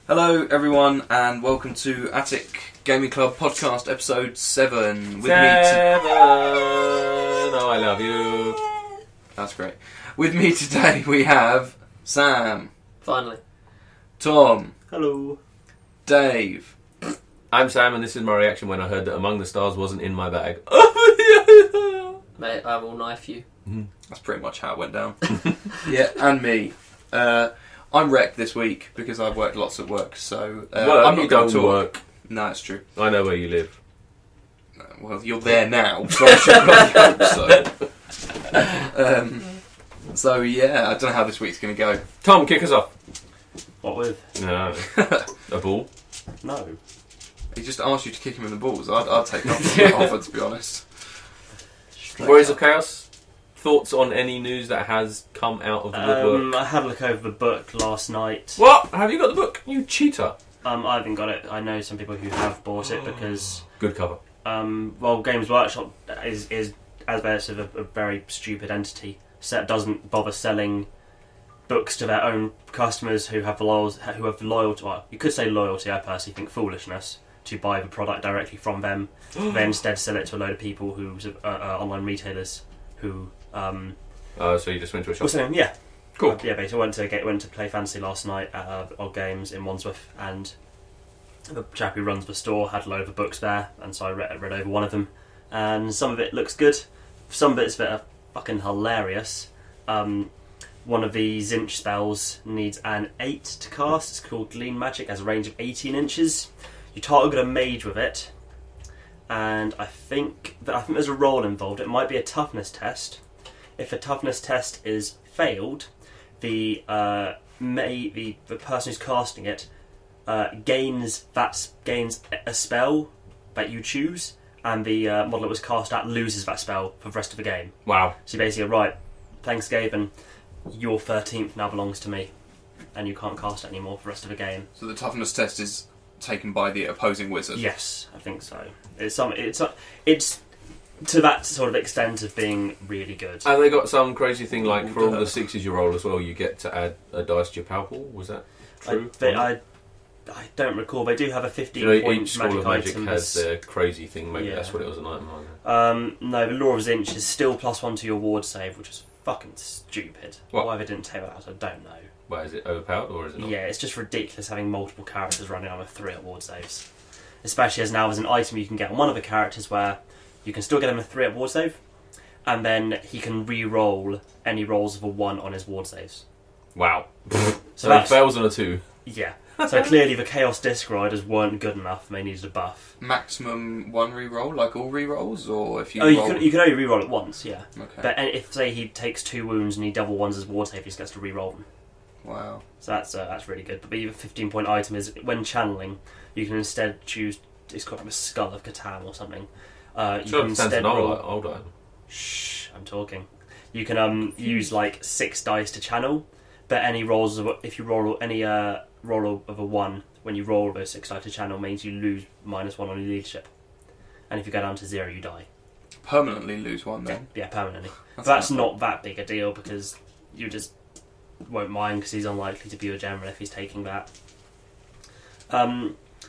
Hello everyone and welcome to Attic Gaming Club Podcast episode 7. Oh, I love you. That's great. With me today we have Sam. Finally. Tom. Hello. Dave. I'm Sam and this is my reaction when I heard that Among the Stars wasn't in my bag. Mate, I will knife you. That's pretty much how it went down. Yeah, and me. I'm wrecked this week because I've worked lots at work, so I'm not going to work. No, it's true. I know where you live. Well, you're there now, so I should bloody hope so. So yeah, I don't know how this week's going to go. Tom, kick us off. What with? No. A ball? No. He just asked you to kick him in the balls. I'd take that offer, to be honest. Warriors of Chaos? Thoughts on any news that has come out of the book? I had a look over the book last night. What? Have you got the book? You cheater. I haven't got it. I know some people who have bought it because... Good cover. Well, Games Workshop is as best of a very stupid entity. So it doesn't bother selling books to their own customers who have loyalty. Well, you could say loyalty. I personally think foolishness to buy the product directly from them. They instead sell it to a load of people who's online retailers who. So you just went to a shop? Yeah. Cool. Yeah, basically went to play fantasy last night at Odd Games in Wandsworth, and the chap who runs the store had a load of books there, and so I read over one of them, and some of it looks good, some bits of it are fucking hilarious. One of the Zinch spells needs an 8 to cast. It's called Glean Magic, has a range of 18 inches. You target a mage with it, and I think there's a roll involved. It might be a toughness test. If a toughness test is failed, the person who's casting it gains a spell that you choose, and the model it was cast at loses that spell for the rest of the game. Wow. So basically, right, thanks Gaben, your 13th now belongs to me, and you can't cast it anymore for the rest of the game. So the toughness test is taken by the opposing wizard? Yes, I think so. It's to that sort of extent of being really good. And they got some crazy thing like for all the 6s you roll as well, you get to add a dice to your power pool. Was that true? I don't recall. They do have a 15 point each school of magic item has their crazy thing. Maybe that's what it was an item on. No, the Law of Zinch is still +1 to your ward save, which is fucking stupid. What? Why they didn't take that out, I don't know. Why, is it overpowered or is it not? Yeah, it's just ridiculous having multiple characters running on a 3 at ward saves. Especially as now there's an item you can get on one of the characters where you can still get him a 3 at ward save, and then he can re-roll any rolls of a 1 on his ward saves. Wow. So he fails on a 2. Yeah. So clearly the Chaos Disc Riders weren't good enough and they needed a buff. Maximum 1 re-roll, like all re-rolls? Or if you you can only re-roll it once, yeah. Okay. But if, say, he takes 2 wounds and he double ones as ward save, he just gets to re-roll them. Wow. So that's really good. But the 15-point item is, when channeling, you can instead choose, it's called like a Skull of Catan or something. You can instead roll... old item. Shh, I'm talking. You can use like 6 dice to channel, but any rolls of if you roll any roll of a 1 when you roll those 6 dice to channel means you lose -1 on your leadership, and if you go down to 0, you die. Permanently lose 1 then? Yeah, permanently. That's not that big a deal because you just won't mind because he's unlikely to be a general if he's taking that.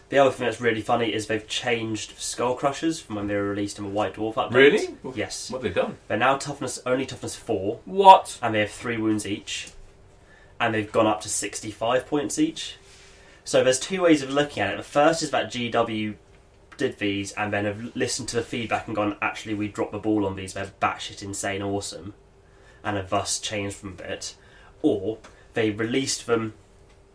The other thing that's really funny is they've changed Skull Crushers from when they were released in the White Dwarf update. Really? Yes. What have they done? They're now only toughness 4. What? And they have 3 wounds each. And they've gone up to 65 points each. So there's 2 ways of looking at it. The first is that GW did these and then have listened to the feedback and gone, actually, we dropped the ball on these, they're batshit insane awesome, and have thus changed them a bit. Or they released them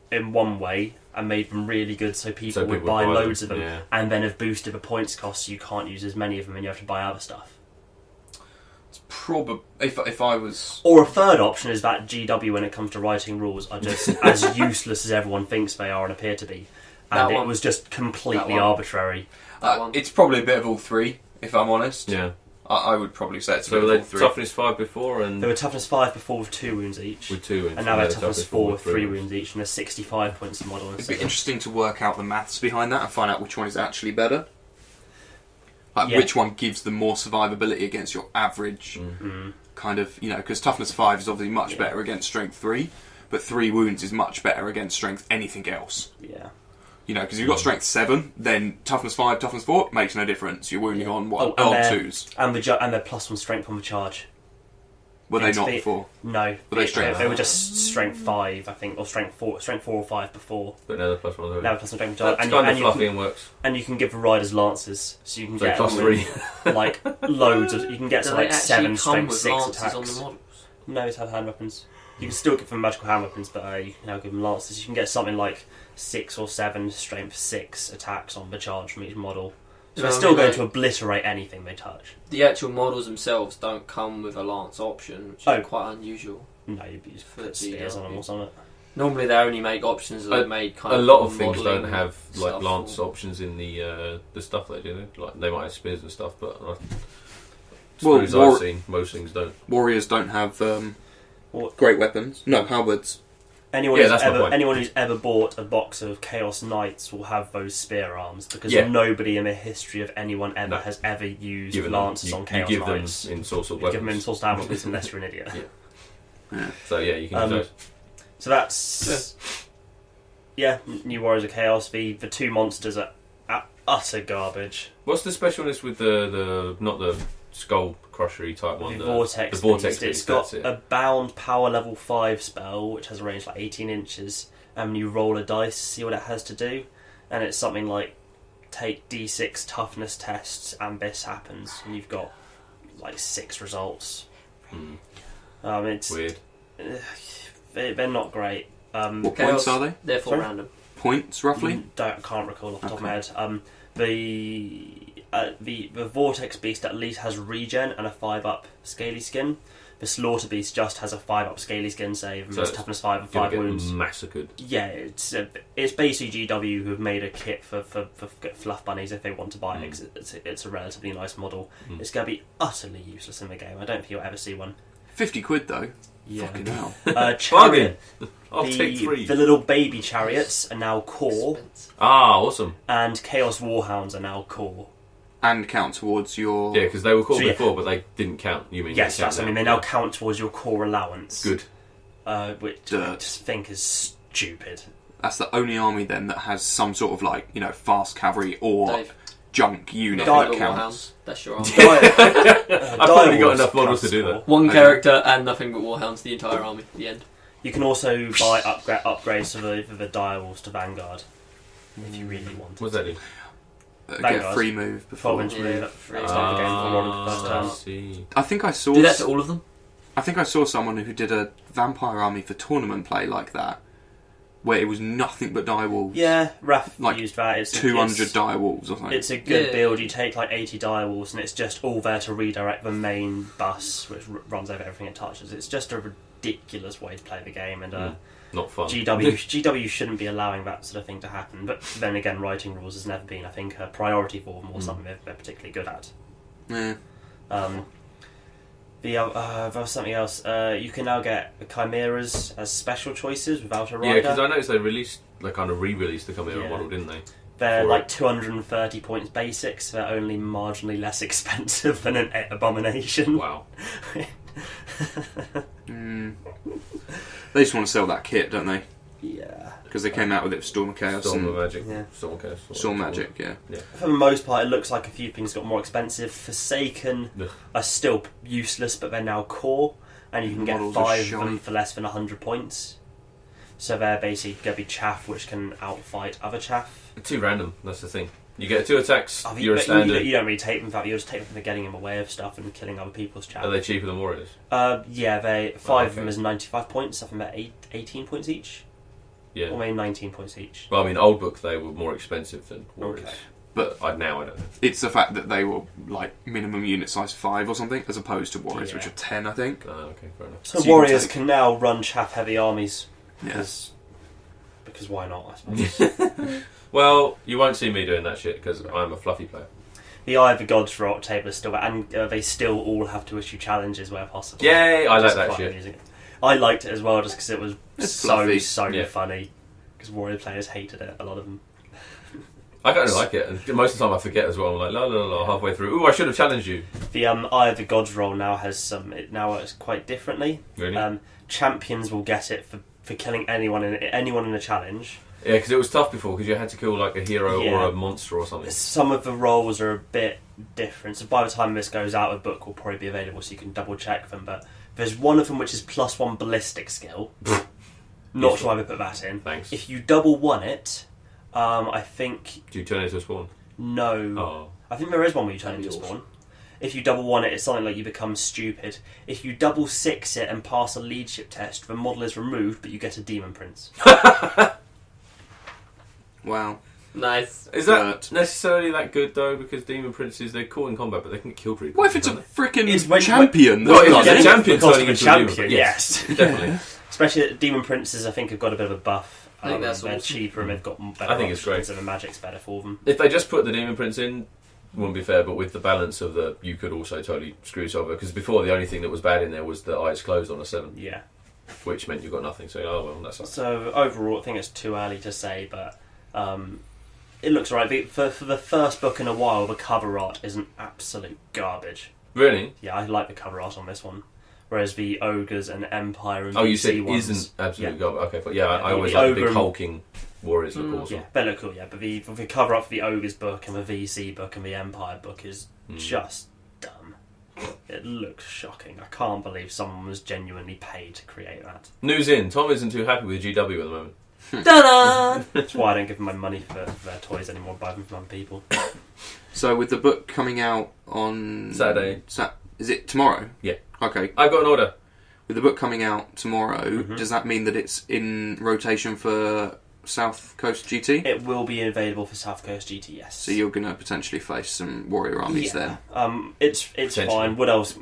in one way and made them really good so people would buy loads of them, and then have boosted the points cost so you can't use as many of them and you have to buy other stuff. It's probably if I was... Or a third option is that GW, when it comes to writing rules, are just as useless as everyone thinks they are and appear to be, and it was just completely arbitrary. It's probably a bit of all 3, if I'm honest. Yeah. I would probably say it's a bit of all all 3. Toughness 5 before, and they were toughness 5 before with 2 wounds each. With 2 wounds. And now they're toughness 4 with 3 wounds each, and there's 65 points in model. It'd be interesting to work out the maths behind that and find out which one is actually better. Like which one gives them more survivability against your average kind of, because toughness 5 is obviously much better against strength 3, but 3 wounds is much better against strength anything else. Yeah. Because if you've got strength 7, then toughness 5, toughness 4 makes no difference. You're wounding on what? and on they're- 2s. And they're +1 strength on the charge. Were they not before? No. Were they strength? They were just strength 5, I think, or strength 4 or 5 before. But now they're +1. Now +1 strength charge. That's kind of fluffy and works. And you can give the riders lances, so you can get +3. like loads of. You can get Do to they like actually 7 come strength with 6 lances attacks. on the models? No, it's have hand weapons. You can still give them magical hand weapons, but you can now give them lances. You can get something like 6 or 7 strength 6 attacks on the charge from each model. So they're still going to obliterate anything they touch. The actual models themselves don't come with a lance option, which is quite unusual. No, you'd use For spears on them or something. Normally they only make options that they made kind A of... lot of things don't have like stuff lance options in the stuff they do. Like they might have spears and stuff, but I've seen, most things don't. Warriors don't have great weapons. No, halberds. Anyone who's ever bought a box of Chaos Knights will have those spear arms, because nobody in the history of anyone ever has ever used lances on Chaos Knights. You give them in source of weapons. weapons. Give them in source of weapons unless you're an idiot. Yeah. So you can use those. So that's New Warriors of Chaos. The 2 monsters are utter garbage. What's the specialness with the not the skull crushery type one? The vortex. The vortex. It's got a bound power level 5 spell, which has a range like 18 inches, and you roll a dice to see what it has to do, and it's something like take D6 toughness tests, and this happens, and you've got like 6 results. It's weird. They're not great. What points are they? Therefore random. Points, roughly? Can't recall off the top of my head. The Vortex Beast at least has regen and a 5-up Scaly Skin. The Slaughter Beast just has a 5-up Scaly Skin save, and it's toughness 5 and 5 wounds. Massacred. Yeah, it's basically GW who have made a kit for fluff bunnies if they want to buy it, 'cause it's a relatively nice model. It's going to be utterly useless in the game. I don't think you'll ever see one. 50 quid though. Yeah. Fucking hell. Chariot. I'll take 3. The little baby chariots are now core, Awesome. and Chaos Warhounds are now core. And count towards your... Yeah, because they were core before, but they didn't count. You mean? Yes, that's. I mean, they now count towards your core allowance. Good. Which I just think is stupid. That's the only army then that has some sort of fast cavalry or junk unit that counts. Warhounds. That's your army. I've probably got enough models to do that. One character and nothing but Warhounds, the entire army. The end. You can also buy upgrades for the direwolves to Vanguard if you really want. What's that do? Get a free move before. 12-inch move at the start of the game for one of the first turn. I think I saw... Do that to all of them? I think I saw someone who did a vampire army for tournament play like that, where it was nothing but direwolves. Yeah, Raph used that. It's 200 direwolves or something. It's a good build. You take like 80 direwolves, and it's just all there to redirect the main bus, which runs over everything it touches. It's just a ridiculous way to play the game, and not fun. GW shouldn't be allowing that sort of thing to happen. But then again, writing rules has never been, I think, a priority for them or something they're particularly good at. Yeah. There was something else. You can now get chimeras as special choices without a rider. Yeah, because I noticed they released, kind of re-released the chimera model, didn't they? They're like 230 points basic, so they're only marginally less expensive than an abomination. Wow. They just want to sell that kit, don't they? Yeah. Because they came out with it for Storm of Chaos. Storm of Magic. Yeah. Storm of Chaos. Storm Magic, yeah. For the most part, it looks like a few things got more expensive. Forsaken are still useless, but they're now core, and you can get 5 of them for less than 100 points. So they're basically going to be chaff, which can outfight other chaff. Too random, that's the thing. You get 2 attacks, you're a standard. You don't really take them for that, you just take them for getting in the way of stuff and killing other people's chaff. Are they cheaper than Warriors? Yeah, 5 of them is 95 points, I think they're 18 points each. Yeah. Or maybe 19 points each. Well, I mean, old book they were more expensive than Warriors. Okay. But now I don't know. It's the fact that they were minimum unit size 5 or something, as opposed to Warriors, which are 10, I think. Okay, fair enough. So Warriors can now run chaff heavy armies. Yes. Because why not, I suppose. Well, you won't see me doing that shit because I'm a fluffy player. The Eye of the Gods for Octable is still there, and they still all have to issue challenges where possible. Yay! I like that shit. I liked it as well just because it was fluffy. so funny. Because Warrior players hated it, a lot of them. I kind of like it, and most of the time I forget as well. I'm like, la la la, halfway through. Ooh, I should have challenged you. The Eye of the Gods roll now has it now works quite differently. Really? Champions will get it for for killing anyone in a challenge. Yeah, because it was tough before, because you had to kill like a hero or a monster or something. Some of the roles are a bit different, so by the time this goes out, the book will probably be available so you can double check them, but there's one of them which is +1 ballistic skill. Not sure why they put that in. Thanks. If you double one it, I think... Do you turn it into a spawn? No. Oh. I think there is one where you turn it into a spawn. If you double one it, it's something like you become stupid. If you double 6 it and pass a leadership test, the model is removed, but you get a demon prince. Wow. Nice. Is that necessarily that good though? Because demon princes, they're cool in combat, but they can kill pretty. What if it's a freaking champion? No, if it's a champion turning into a champion, demon. yes. Definitely. Especially demon princes, I think have got a bit of a buff. I think that's they're awesome. cheaper and they've got better I think it's great. and the magic's better for them. If they just put the demon prince in, it wouldn't be fair. But with the balance of you could also totally screw yourself over. Because before the only thing that was bad in there was the eyes closed on a 7. Yeah. Which meant you got nothing. So that sucks. So overall, I think it's too early to say, but it looks right. For the first book in a while, the cover art is an absolute garbage. Really? Yeah, I like the cover art on this one. Whereas the Ogres and Empire and you said ones, isn't absolute garbage. Okay, but I the always like the big Ogre hulking warriors look awesome. Yeah, they look cool, yeah. But the cover art for the Ogres book and the VC book and the Empire book is just dumb. It looks shocking. I can't believe someone was genuinely paid to create that. News in. Tom isn't too happy with GW at the moment. Ta-da! That's why I don't give them my money for their toys anymore, buy them from other people. So with the book coming out on Saturday. Is it tomorrow? Yeah. Okay. I've got an order. With the book coming out tomorrow, does that mean that it's in rotation for South Coast GT? It will be available for South Coast GT, yes. So you're going to potentially face some warrior armies then? It's fine. Wood Elves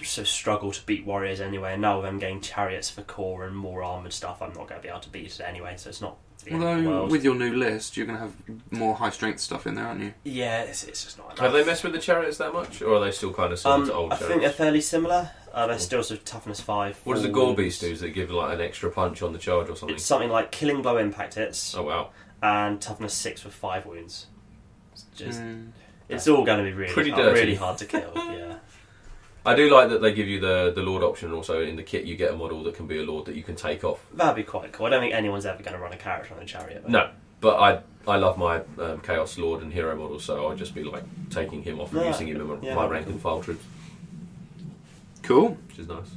struggle to beat warriors anyway, and now with them getting chariots for core and more armoured stuff, I'm not going to be able to beat it anyway, so it's not the end of the world. With your new list, you're going to have more high strength stuff in there, aren't you? Yeah, it's just not enough. Have they messed with the chariots that much, or are they still kind of similar to old I chariots? think they're fairly similar. They're still sort of toughness 5. What does the Gore Beast do? Does it give like an extra punch on the charge or something? It's something like killing blow impact hits. Oh wow. And toughness 6 with 5 wounds. It's all going to be really hard to kill. Yeah. I do like that they give you the Lord option. Also in the kit, you get a model that can be a Lord that you can take off. That'd be quite cool. I don't think anyone's ever going to run a character on a chariot. No, but I love my Chaos Lord and Hero models, so I'll just be like taking him off and using him in my rank and file troops. Cool. Which is nice.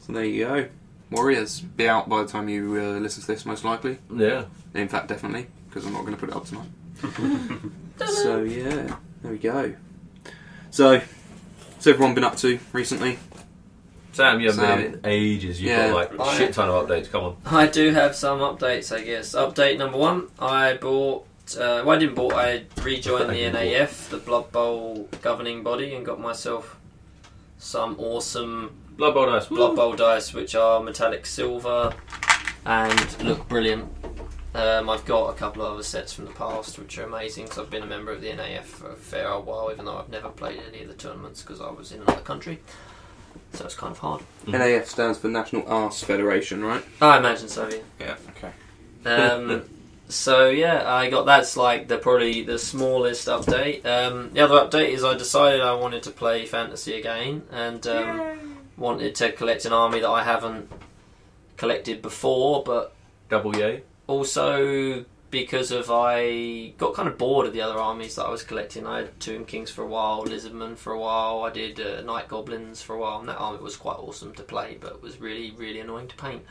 So there you go. Warriors. Be out by the time you listen to this, most likely. Yeah. In fact, definitely, because I'm not going to put it up tonight. So yeah, there we go. So, what's everyone been up to recently? Sam, you haven't been in ages. You've got like a shit ton of updates. Come on. I do have some updates, I guess. Update number 1, I bought... I rejoined the NAF, the Blood Bowl governing body, and got myself some awesome Blood Bowl dice, which are metallic silver and look brilliant. I've got a couple of other sets from the past which are amazing, because I've been a member of the NAF for a fair old while, even though I've never played any of the tournaments because I was in another country. So it's kind of hard. NAF stands for National Arse Federation, right? I imagine so, yeah. Yeah, okay. So yeah, I got that's like probably the smallest update. The other update is I decided I wanted to play fantasy again, and wanted to collect an army that I haven't collected before, but double yay. Also because I got kind of bored of the other armies that I was collecting. I had Tomb Kings for a while, Lizardmen for a while, I did Night Goblins for a while, and that army was quite awesome to play, but was really, really annoying to paint.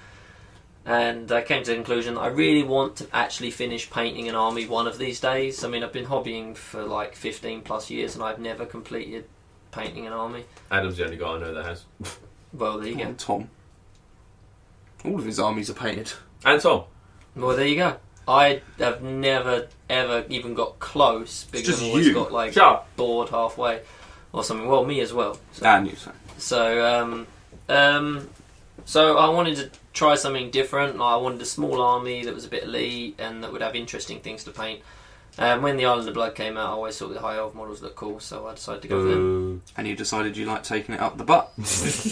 And I came to the conclusion that I really want to actually finish painting an army one of these days. I mean, I've been hobbying for like 15 plus years and I've never completed painting an army. Adam's the only guy I know that has. Well, there you go. And Tom. All of his armies are painted. And Tom. Well, there you go. I have never, ever even got close because I've always got like bored halfway or something. Well, me as well. So. And you, so I wanted to try something different. I wanted a small army that was a bit elite and that would have interesting things to paint. When the Island of Blood came out, I always thought the high elf models looked cool, so I decided to go for them. And you decided you liked taking it up the butt.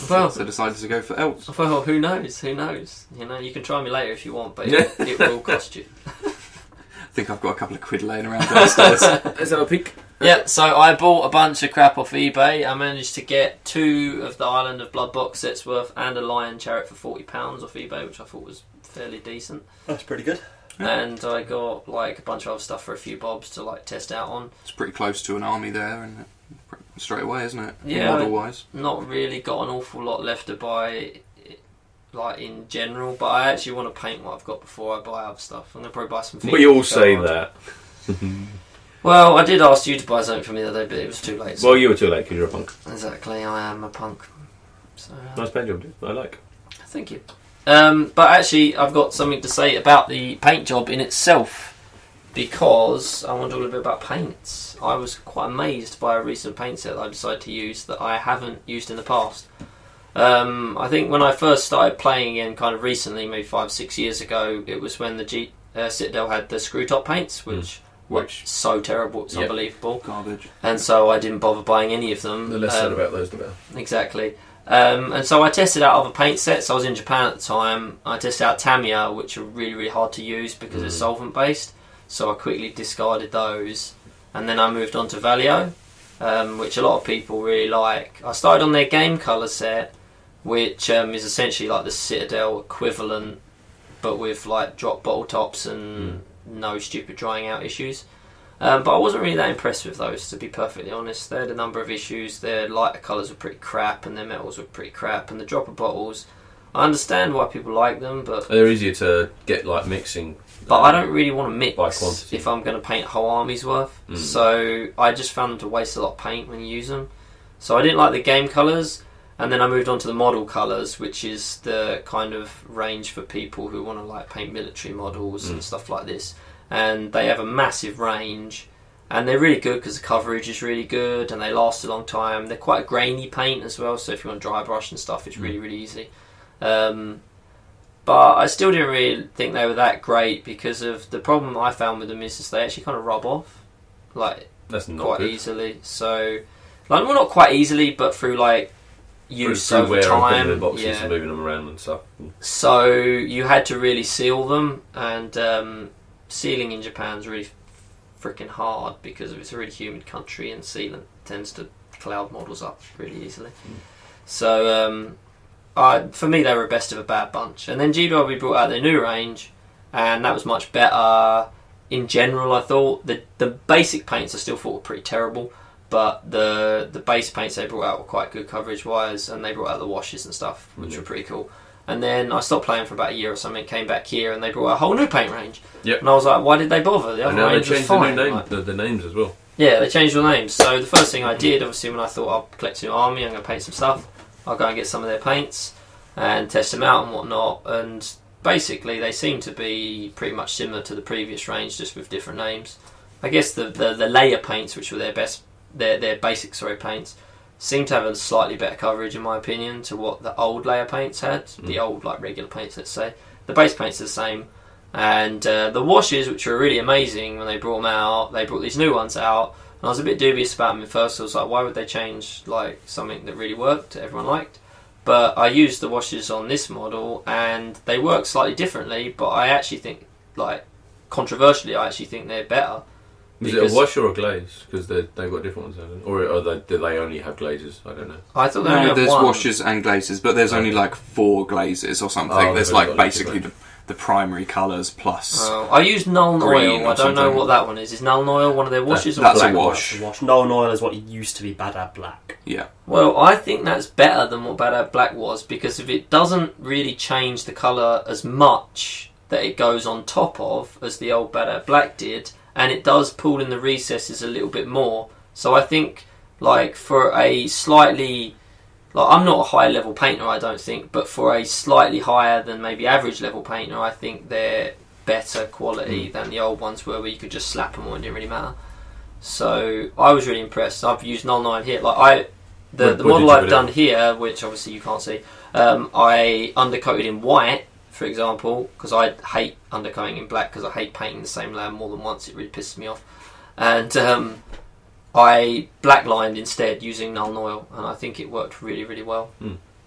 Well, so decided to go for elves. Well, who knows? Who knows? You know, you can try me later if you want, but it will cost you. I think I've got a couple of quid laying around downstairs. Let's have a peek. Yeah, so I bought a bunch of crap off eBay. I managed to get 2 of the Island of Blood box sets worth and a Lion Chariot for £40 off eBay, which I thought was fairly decent. That's pretty good. And I got like a bunch of other stuff for a few bobs to like test out on. It's pretty close to an army there, and straight away, isn't it? Yeah, model-wise. Not really got an awful lot left to buy, like in general. But I actually want to paint what I've got before I buy other stuff. I'm gonna probably buy some. We all say that. Well, I did ask you to buy something for me the other day, but it was too late. So. Well, you were too late because you're a punk. Exactly, I am a punk. So, nice paint job, dude. I like. Thank you. But actually, I've got something to say about the paint job in itself, because I want to talk a little bit about paints. I was quite amazed by a recent paint set that I decided to use that I haven't used in the past. I think when I first started playing again, kind of recently, maybe 5-6 years ago, it was when the Citadel had the screw top paints, which were so terrible, it's unbelievable. Garbage. And so I didn't bother buying any of them. The less said about those, the better. Exactly. And so I tested out other paint sets. I was in Japan at the time. I tested out Tamiya, which are really, really hard to use because it's solvent based. So I quickly discarded those. And then I moved on to Vallejo, which a lot of people really like. I started on their game colour set, which is essentially like the Citadel equivalent, but with like drop bottle tops and no stupid drying out issues. But I wasn't really that impressed with those, to be perfectly honest. They had a number of issues. Their lighter colours were pretty crap, and their metals were pretty crap, and the dropper bottles, I understand why people like them, but they're easier to get like mixing. But I don't really want to mix by quantity if I'm going to paint a whole army's worth. So I just found them to waste a lot of paint when you use them. So I didn't like the game colours, and then I moved on to the model colours, which is the kind of range for people who want to like paint military models and stuff like this. And they have a massive range, and they're really good because the coverage is really good and they last a long time. They're quite a grainy paint as well, so if you want dry brush and stuff, it's really, really easy. But I still didn't really think they were that great because of the problem I found with them is they actually kind of rub off, like that's not quite good. Easily. So, like, well, not quite easily, but through like use through over time. The boxes and moving them around and stuff. So you had to really seal them, and sealing in Japan is really freaking hard because it's a really humid country, and sealant tends to cloud models up really easily. So for me, they were a best of a bad bunch. And then GW brought out their new range, and that was much better in general. I thought the basic paints I still thought were pretty terrible, but the base paints they brought out were quite good coverage wise, and they brought out the washes and stuff, which were pretty cool. And then I stopped playing for about a year or something, came back here, and they brought out a whole new paint range. Yep. And I was like, why did they bother? The other range was fine. They changed the names as well. Yeah, they changed the names. So the first thing I did, obviously, when I thought I'll collect a new army, I'm going to paint some stuff, I'll go and get some of their paints and test them out and whatnot. And basically, they seem to be pretty much similar to the previous range, just with different names. I guess the layer paints, which were their basic paints, seem to have a slightly better coverage, in my opinion, to what the old layer paints had. The old, like, regular paints, let's say. The base paints are the same. And the washes, which were really amazing when they brought them out, they brought these new ones out. And I was a bit dubious about them at first. I was like, why would they change, like, something that really worked, that everyone liked? But I used the washes on this model, and they work slightly differently, but I actually think, like, controversially, I actually think they're better. Is it a wash or a glaze? Because they've got different ones, or do they only have glazes? I don't know. I thought there's washes and glazes, but there's only like 4 glazes or something. There's like basically the primary colours plus. I used Null Oil. I don't know what that one is. Is Null Oil one of their washes? That's or a wash. That's a wash. Null Oil is what used to be Badab Black. Yeah. Well, I think that's better than what Badab Black was, because if it doesn't really change the colour as much that it goes on top of as the old Badab Black did, and it does pull in the recesses a little bit more. So I think, like, for a slightly... Like, I'm not a high level painter, I don't think, but for a slightly higher than maybe average level painter, I think they're better quality than the old ones were, where you could just slap them on, it didn't really matter. So I was really impressed. I've used Null 9 here. Like, the model I've done here, which obviously you can't see, I undercoated in white, for example, because I hate undercoating in black, because I hate painting the same layer more than once. It really pisses me off. And I blacklined instead using Null Oil, and I think it worked really, really well.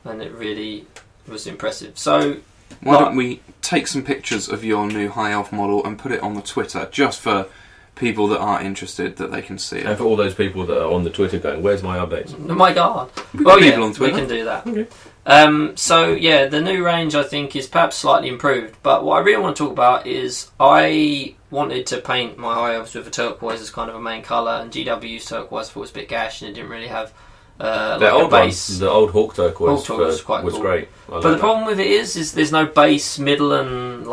And it really was impressive. So why don't we take some pictures of your new High Elf model and put it on the Twitter, just for people that aren't interested that they can see it. And for all those people that are on the Twitter going, where's my updates? Oh my god. Well, people on Twitter. We can do that. Okay. So, yeah, the new range I think is perhaps slightly improved, but what I really want to talk about is I wanted to paint my high elves with a turquoise as kind of a main colour, and GW used turquoise, thought it was a bit gash and it didn't really have old a base. One, the old Hawk turquoise, was quite was cool. great. But the problem with it is there's no base, middle and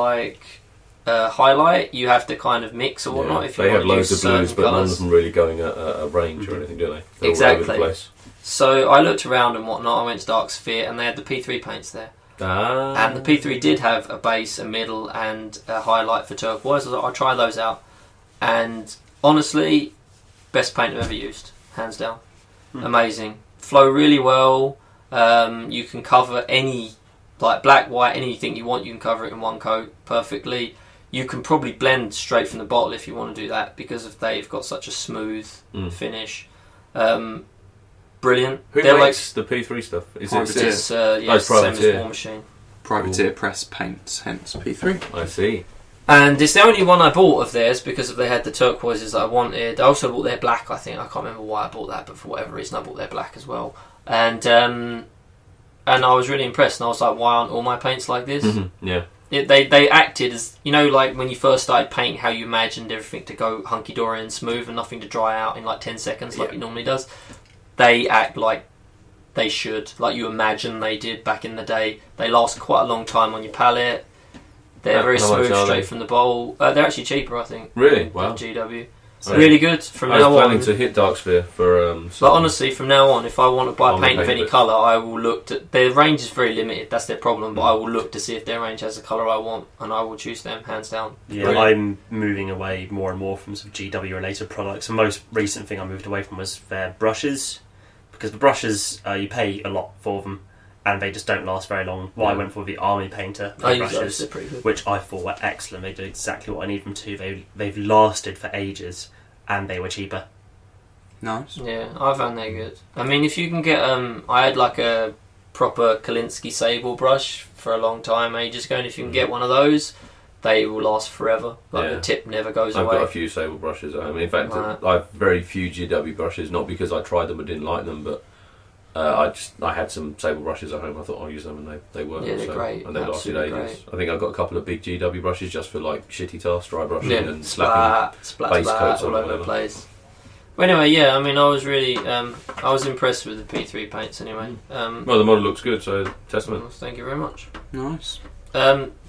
highlight. You have to kind of mix or whatnot if you want to use loads of blues, but none of colours. them really going a range or anything, do they? They're Exactly. all over the place. So I looked around and whatnot. I went to Dark Sphere and they had the P3 paints there. And the P3 did have a base, a middle, and a highlight for turquoise. So I'll try those out. And honestly, best paint I've ever used, hands down. Amazing. Flow really well. You can cover any, like black, white, anything you want. You can cover it in one coat perfectly. You can probably blend straight from the bottle if you want to do that because they've got such a smooth finish. Brilliant. Who They're makes the P3 stuff? Is Privateer. It's same as Privateer. War Machine. Privateer Press paints, hence P3. I see. And it's the only one I bought of theirs because they had the turquoises that I wanted. I also bought their black, I think. I can't remember why I bought that, but for whatever reason I bought their black as well. And I was really impressed. And I was like, why aren't all my paints like this? Mm-hmm. Yeah. They acted as, like when you first started painting, how you imagined everything to go hunky-dory and smooth and nothing to dry out in like 10 seconds like it normally does. They act like they should, like you imagine they did back in the day. They last quite a long time on your palette. They're very smooth, straight from the bowl. They're actually cheaper, I think. Really? Than Wow. GW. Really good. From now on. I was planning to hit Darksphere for. But honestly, from now on, if I want to buy paint of any it. colour, I will look to. Their range is very limited. That's their problem. But I will look to see if their range has the colour I want, and I will choose them hands down. Yeah, Brilliant. I'm moving away more and more from sort of GW related products. The most recent thing I moved away from was their brushes, because the brushes you pay a lot for them, and they just don't last very long. Well, I went for the Army Painter I use those, brushes, they're pretty good. which I thought were excellent. They do exactly what I need them to. They've lasted for ages, and they were cheaper. Nice. Yeah, I found they're good. I mean, if you can get I had like a proper Kalinsky Sable brush for a long time ages ago, and if you can get one of those, they will last forever. Like the tip never goes I've away. got a few Sable brushes at home. In fact, Right. I have very few GW brushes, not because I tried them and didn't like them, but I had some Sable brushes at home. I thought I'll use them, and they work. Yeah, they're great. And they lasted Absolutely ages. great. I think I've got a couple of big GW brushes just for like shitty tasks, dry brushing Yeah, and slapping base coats all on over the whatever. place. Well, anyway, yeah, I mean, I was really, I was impressed with the P3 paints anyway. Well, the model looks good, so testament. Thank you very much. Nice.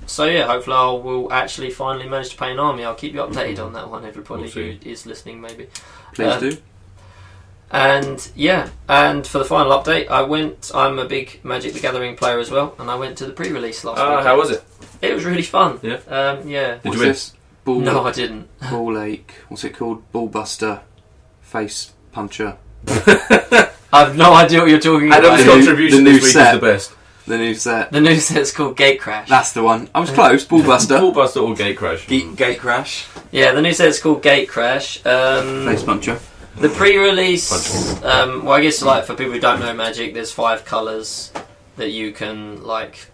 So yeah, hopefully I will actually finally manage to paint an army. I'll keep you updated on that one, everybody We'll who see. is listening maybe. Please do. And yeah, and for the final update, I'm a big Magic the Gathering player as well, and I went to the pre-release last week. How was it? It was really fun. Yeah. Yeah. Did What's you win? this? Ball, No, I didn't. Ball Ache. What's it called? Ball Buster. Face Puncher. I've no idea what you're talking Adam's about. contribution the new this week set. is the best. The new set. The new set's called Gate Crash. That's the one. I was close. Ball Buster. Ball Buster or Gate Crash. Gate Crash. Yeah, the new set's called Gate Crash. Face Puncher. The pre-release, well, I guess like for people who don't know Magic, there's 5 colours that you can like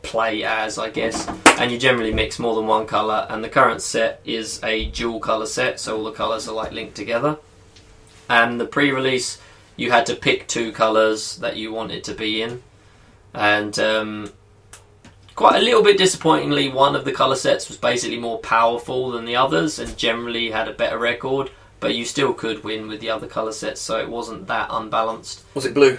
play as, I guess, and you generally mix more than one colour. And the current set is a dual colour set, so all the colours are like linked together. And the pre-release, you had to pick 2 colours that you wanted to be in, and quite a little bit disappointingly, one of the colour sets was basically more powerful than the others, and generally had a better record. But you still could win with the other colour sets, so it wasn't that unbalanced. Was it blue?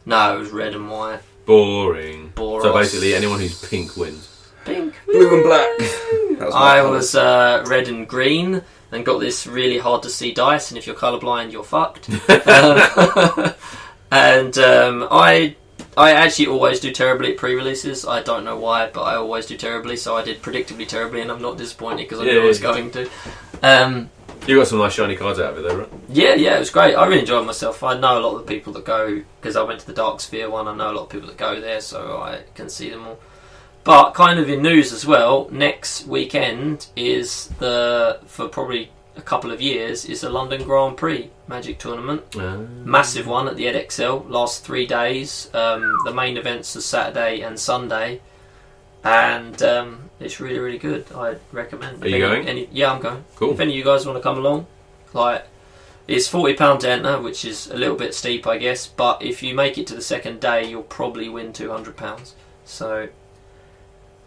No, it was red and white. Boring. Boros. So basically, anyone who's pink wins. Pink. Blue and black. That was my I colours. was red and green, and got this really hard to see dice, and if you're colourblind, you're fucked. I actually always do terribly at pre-releases. I don't know why, but I always do terribly, so I did predictably terribly, and I'm not disappointed because I knew I was going to. You got some nice shiny cards out of it, though, right? Yeah, it was great. I really enjoyed myself. I know a lot of the people that go, because I went to the Dark Sphere one, I know a lot of people that go there, so I can see them all. But kind of in news as well, next weekend is for probably a couple of years, is the London Grand Prix Magic Tournament. Massive one at the EdXL, lasts 3 days. The main events are Saturday and Sunday. and it's really, really good. I recommend. Are you going? Yeah, I'm going. Cool. If any of you guys want to come along, like, it's £40 to enter, which is a little bit steep, I guess. But if you make it to the second day, you'll probably win £200. So.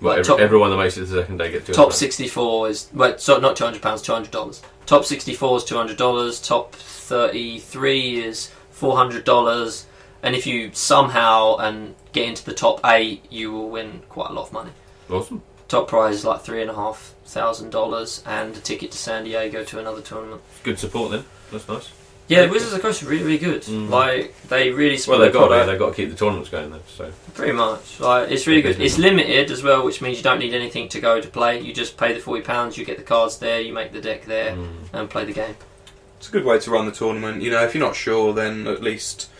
Well, everyone that makes it to the second day gets $200. Top 64 is not £200, $200. Top 64 is $200. Top 33 is $400. And if you somehow get into the top 8, you will win quite a lot of money. Awesome. Top prize is like $3,500 and a ticket to San Diego to another tournament. Good support then. That's nice. Yeah, Wizards of the Coast are really, really good. Like, they really support. Well, they've got to keep the tournaments going though. So pretty much, like, it's really good. It's limited as well, which means you don't need anything to go to play. You just pay the £40. You get the cards there. You make the deck there and play the game. It's a good way to run the tournament. You know, if you're not sure, then at least,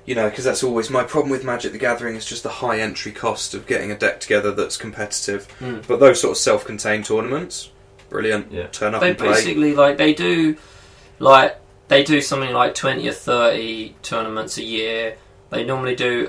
you know, because that's always my problem with Magic the Gathering is just the high entry cost of getting a deck together that's competitive. But those sort of self-contained tournaments, brilliant. Yeah. Turn up and play. Basically, they do something like 20 or 30 tournaments a year. They normally do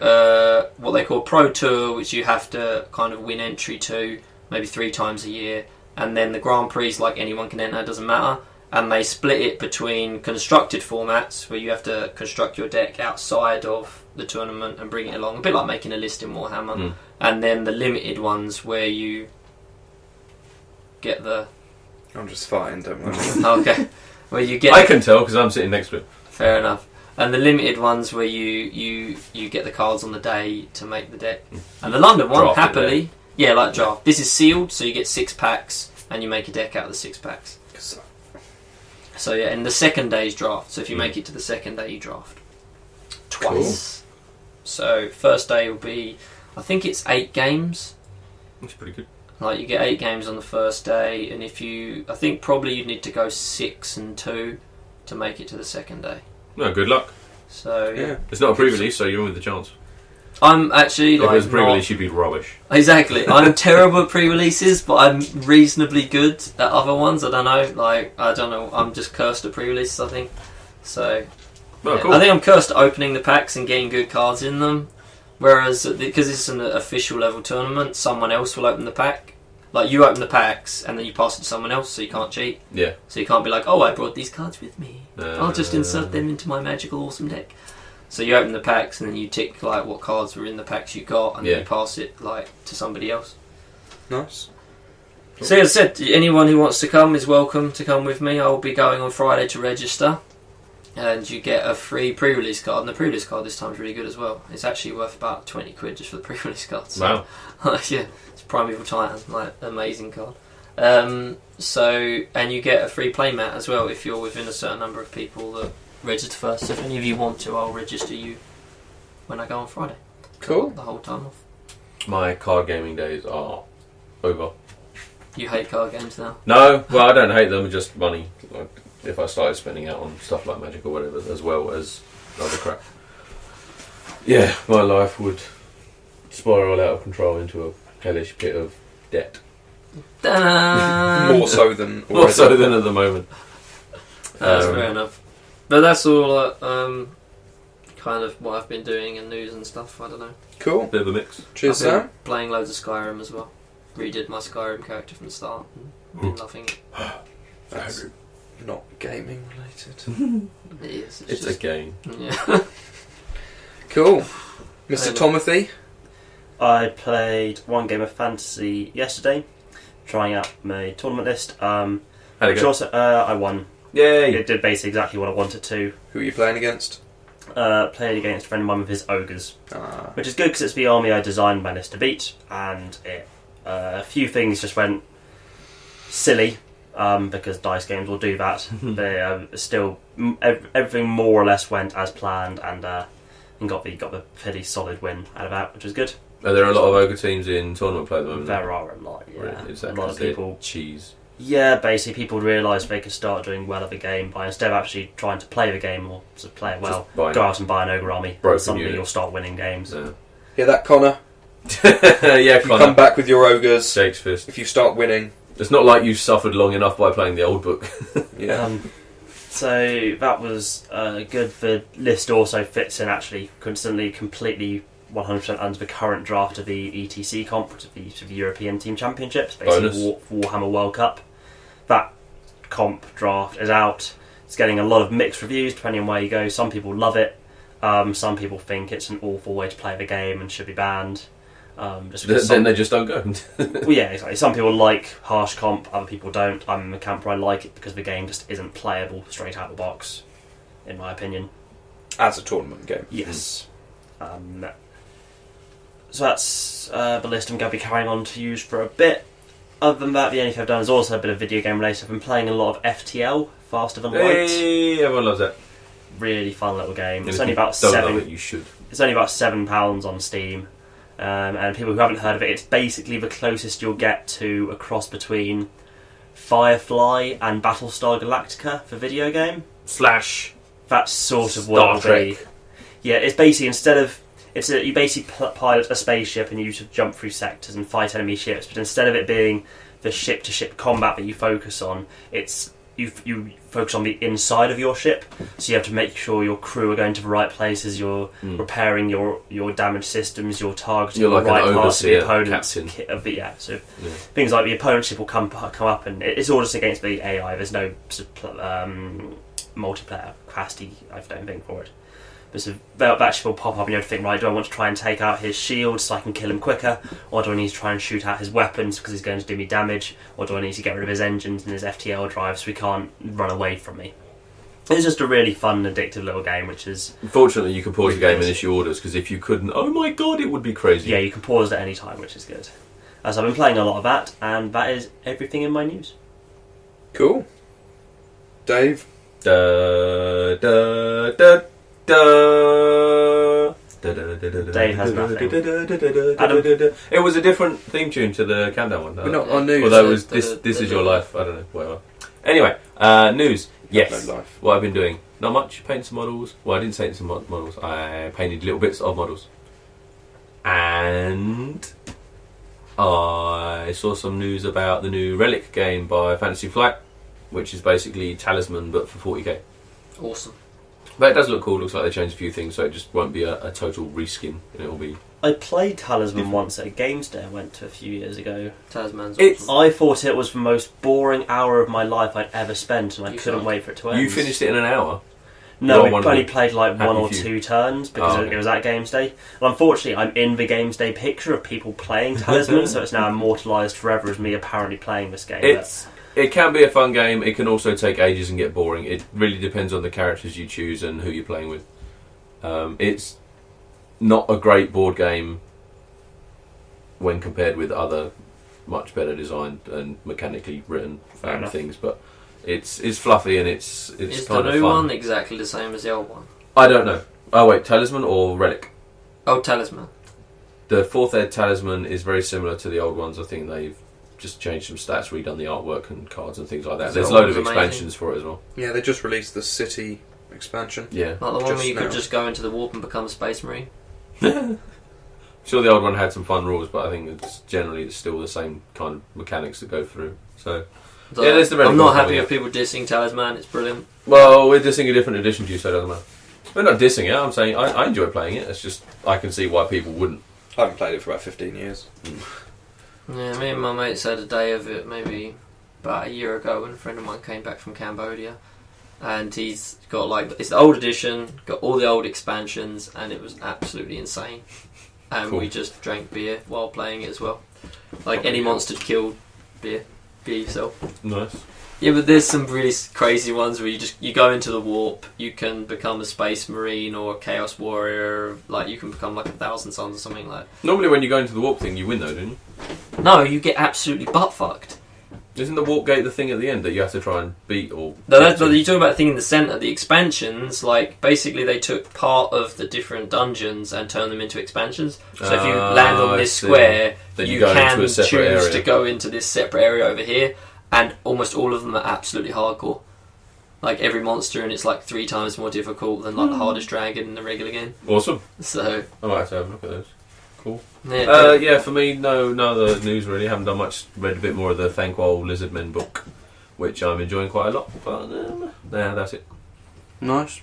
what they call Pro Tour, which you have to kind of win entry to maybe 3 times a year. And then the Grand Prix, like, anyone can enter, doesn't matter. And they split it between constructed formats, where you have to construct your deck outside of the tournament and bring it along, a bit like making a list in Warhammer. And then the limited ones, where you get the... I'm just fine, don't worry. Okay. Where you get... I can tell because I'm sitting next to it. Fair enough. And the limited ones where you get the cards on the day to make the deck. And the London one, Draft happily... Yeah, like draft. This is sealed, so you get 6 packs, and you make a deck out of the 6 packs. So yeah, and the second day's draft. So if you make it to the second day, you draft twice. Cool. So first day will be, I think it's 8 games. That's pretty good. Like, you get 8 games on the first day, and I think probably you need to go 6 and 2 to make it to the second day. No, good luck. So yeah, it's not a pre-release, so you're in with the chance. I'm actually, if it was a pre-release, you'd be rubbish. Exactly. I'm terrible at pre-releases, but I'm reasonably good at other ones. I don't know. I'm just cursed at pre-releases, I think. So, cool. I think I'm cursed at opening the packs and getting good cards in them. Whereas, because it's an official level tournament, someone else will open the pack. Like, you open the packs and then you pass it to someone else, so you can't cheat. Yeah. So you can't be like, oh, I brought these cards with me. I'll just insert them into my magical awesome deck. So you open the packs and then you tick like what cards were in the packs you got, and then you pass it like to somebody else. Nice. Cool. So as I said, anyone who wants to come is welcome to come with me. I will be going on Friday to register, and you get a free pre-release card. And the pre-release card this time is really good as well. It's actually worth about £20 just for the pre-release card. So, wow. Yeah, it's Primeval Titan, like, amazing card. And you get a free playmat as well if you're within a certain number of people that register first. So if any of you want to, I'll register you when I go on Friday. Cool. The whole time off. My card gaming days are over. You hate card games now? No, well, I don't hate them, just money. Like, if I started spending out on stuff like Magic or whatever, as well as other crap. Yeah, my life would spiral out of control into a hellish pit of debt. More so than at the moment. That's fair enough. But that's all kind of what I've been doing in news and stuff. I don't know. Cool. Bit of a mix. Cheers, Sam. Playing loads of Skyrim as well. Redid my Skyrim character from the start. And loving it. Not gaming related. It is. It's a game. Yeah. Cool. Mr. Tomothy? I played one game of fantasy yesterday, trying out my tournament list. How'd it go? I won. Yay! It did basically exactly what I wanted to. Who are you playing against? Played against a friend of mine with his ogres, which is good because it's the army I designed my list to beat, and a few things just went silly because dice games will do that. But still, everything more or less went as planned, and got the pretty solid win out of that, which was good. Are there a lot of ogre teams in tournament play at the moment? There are a lot. Yeah, really? Is that a lot of people. Cheese. Yeah, basically people realised they could start doing well at the game by, instead of actually trying to play the game or to play it well, go out and buy an ogre army. Suddenly you'll start winning games. Yeah. Hear that, Connor? Yeah, Connor. You come back with your ogres. Shakes fist. If you start winning. It's not like you've suffered long enough by playing the old book. Yeah. So that was good. The list also fits in actually coincidentally completely 100% under the current draft of the ETC comp, which is the sort of European Team Championships, basically Warhammer World Cup. That comp draft is out. It's getting a lot of mixed reviews depending on where you go. Some people love it. Some people think it's an awful way to play the game and should be banned. Then they just don't go. Well, yeah, exactly. Some people like harsh comp, other people don't. I'm in the camp where I like it because the game just isn't playable straight out the box, in my opinion. As a tournament game. Yes. So that's the list I'm going to be carrying on to use for a bit. Other than that, the only thing I've done is also a bit of video game related. I've been playing a lot of FTL, Faster Than Light. Hey, everyone loves that. Really fun little game. It's only about £7. You should. It's only about £7 on Steam. And people who haven't heard of it, it's basically the closest you'll get to a cross between Firefly and Battlestar Galactica for video game. / That's sort of what it'll be. Yeah, it's basically you basically pilot a spaceship and you sort of jump through sectors and fight enemy ships. But instead of it being the ship-to-ship combat that you focus on, it's you focus on the inside of your ship. So you have to make sure your crew are going to the right places. You're repairing your damaged systems. You're targeting the right parts of the opponent's things like the opponent's ship will come up, and it's all just against the AI. There's no multiplayer capacity, I don't think, for it. But so that ship will pop up and you have to think, right, do I want to try and take out his shield so I can kill him quicker, or do I need to try and shoot out his weapons because he's going to do me damage, or do I need to get rid of his engines and his FTL drive so he can't run away from me? It's just a really fun, addictive little game, which is... Unfortunately, you can pause the game and issue orders, because if you couldn't, oh my god, it would be crazy. Yeah, you can pause at any time, which is good. So I've been playing a lot of that, and that is everything in my news. Cool. Dave? Dave has nothing. Adam? It was a different theme tune to the countdown one. We're not on news. Although it was this is your life. I don't know. Whatever. Anyway, news. Yes. No life. What I've been doing. Not much. Painted some models. Well, I didn't paint some models. I painted little bits of models. And I saw some news about the new Relic game by Fantasy Flight, which is basically Talisman but for 40k. Awesome. But it does look cool. Looks like they changed a few things, so it just won't be a total reskin. It will be. I played Talisman once at a games day I went to a few years ago. Talisman's awesome. I thought it was the most boring hour of my life I'd ever spent, and I couldn't wait for it to end. You finished it in an hour? No, I only played like one or two turns because okay. it was at Games Day. And unfortunately, I'm in the Games Day picture of people playing Talisman, so it's now immortalised forever as me apparently playing this game. It can be a fun game. It can also take ages and get boring. It really depends on the characters you choose and who you're playing with. It's not a great board game when compared with other much better designed and mechanically written things, but it's fluffy and it's kind of fun. Is the new one exactly the same as the old one? I don't know. Oh wait, Talisman or Relic? Oh, Talisman. The 4th Ed Talisman is very similar to the old ones. I think they've just changed some stats, redone the artwork and cards and things like that. There's a load of expansions for it as well. Yeah, they just released the City expansion. Yeah. Like the one where you could just go into the warp and become a Space Marine. Sure, the old one had some fun rules, but I think it's generally still the same kind of mechanics that go through. So yeah, there's the I'm not happy with people dissing Talisman. It's brilliant. Well, we're dissing a different edition to you, so it doesn't matter. We're not dissing it. I'm saying I enjoy playing it. It's just I can see why people wouldn't. I haven't played it for about 15 years. Yeah, me and my mates had a day of it maybe about a year ago when a friend of mine came back from Cambodia, and he's got it's the old edition, got all the old expansions, and it was absolutely insane. And we just drank beer while playing it as well. Like any monster killed beer yourself. Nice. Yeah, but there's some really crazy ones where you go into the warp, you can become a Space Marine or a Chaos Warrior, like you can become like 1,000 Suns or something like that. Normally when you go into the warp thing, you win though, don't you? No, you get absolutely butt-fucked. Isn't the warp gate the thing at the end that you have to try and beat or... No, you talk about the thing in the centre, the expansions, like basically they took part of the different dungeons and turned them into expansions. So if you land on this square, you can choose to go into this separate area over here. And almost all of them are absolutely hardcore. Like every monster, and it's like 3 times more difficult than like the hardest dragon in the regular game. Awesome. So I might have to have a look at those. Cool. Yeah, for me, no other news really. Haven't done much. Read a bit more of the Thanquol Lizardmen book, which I'm enjoying quite a lot. But that's it. Nice.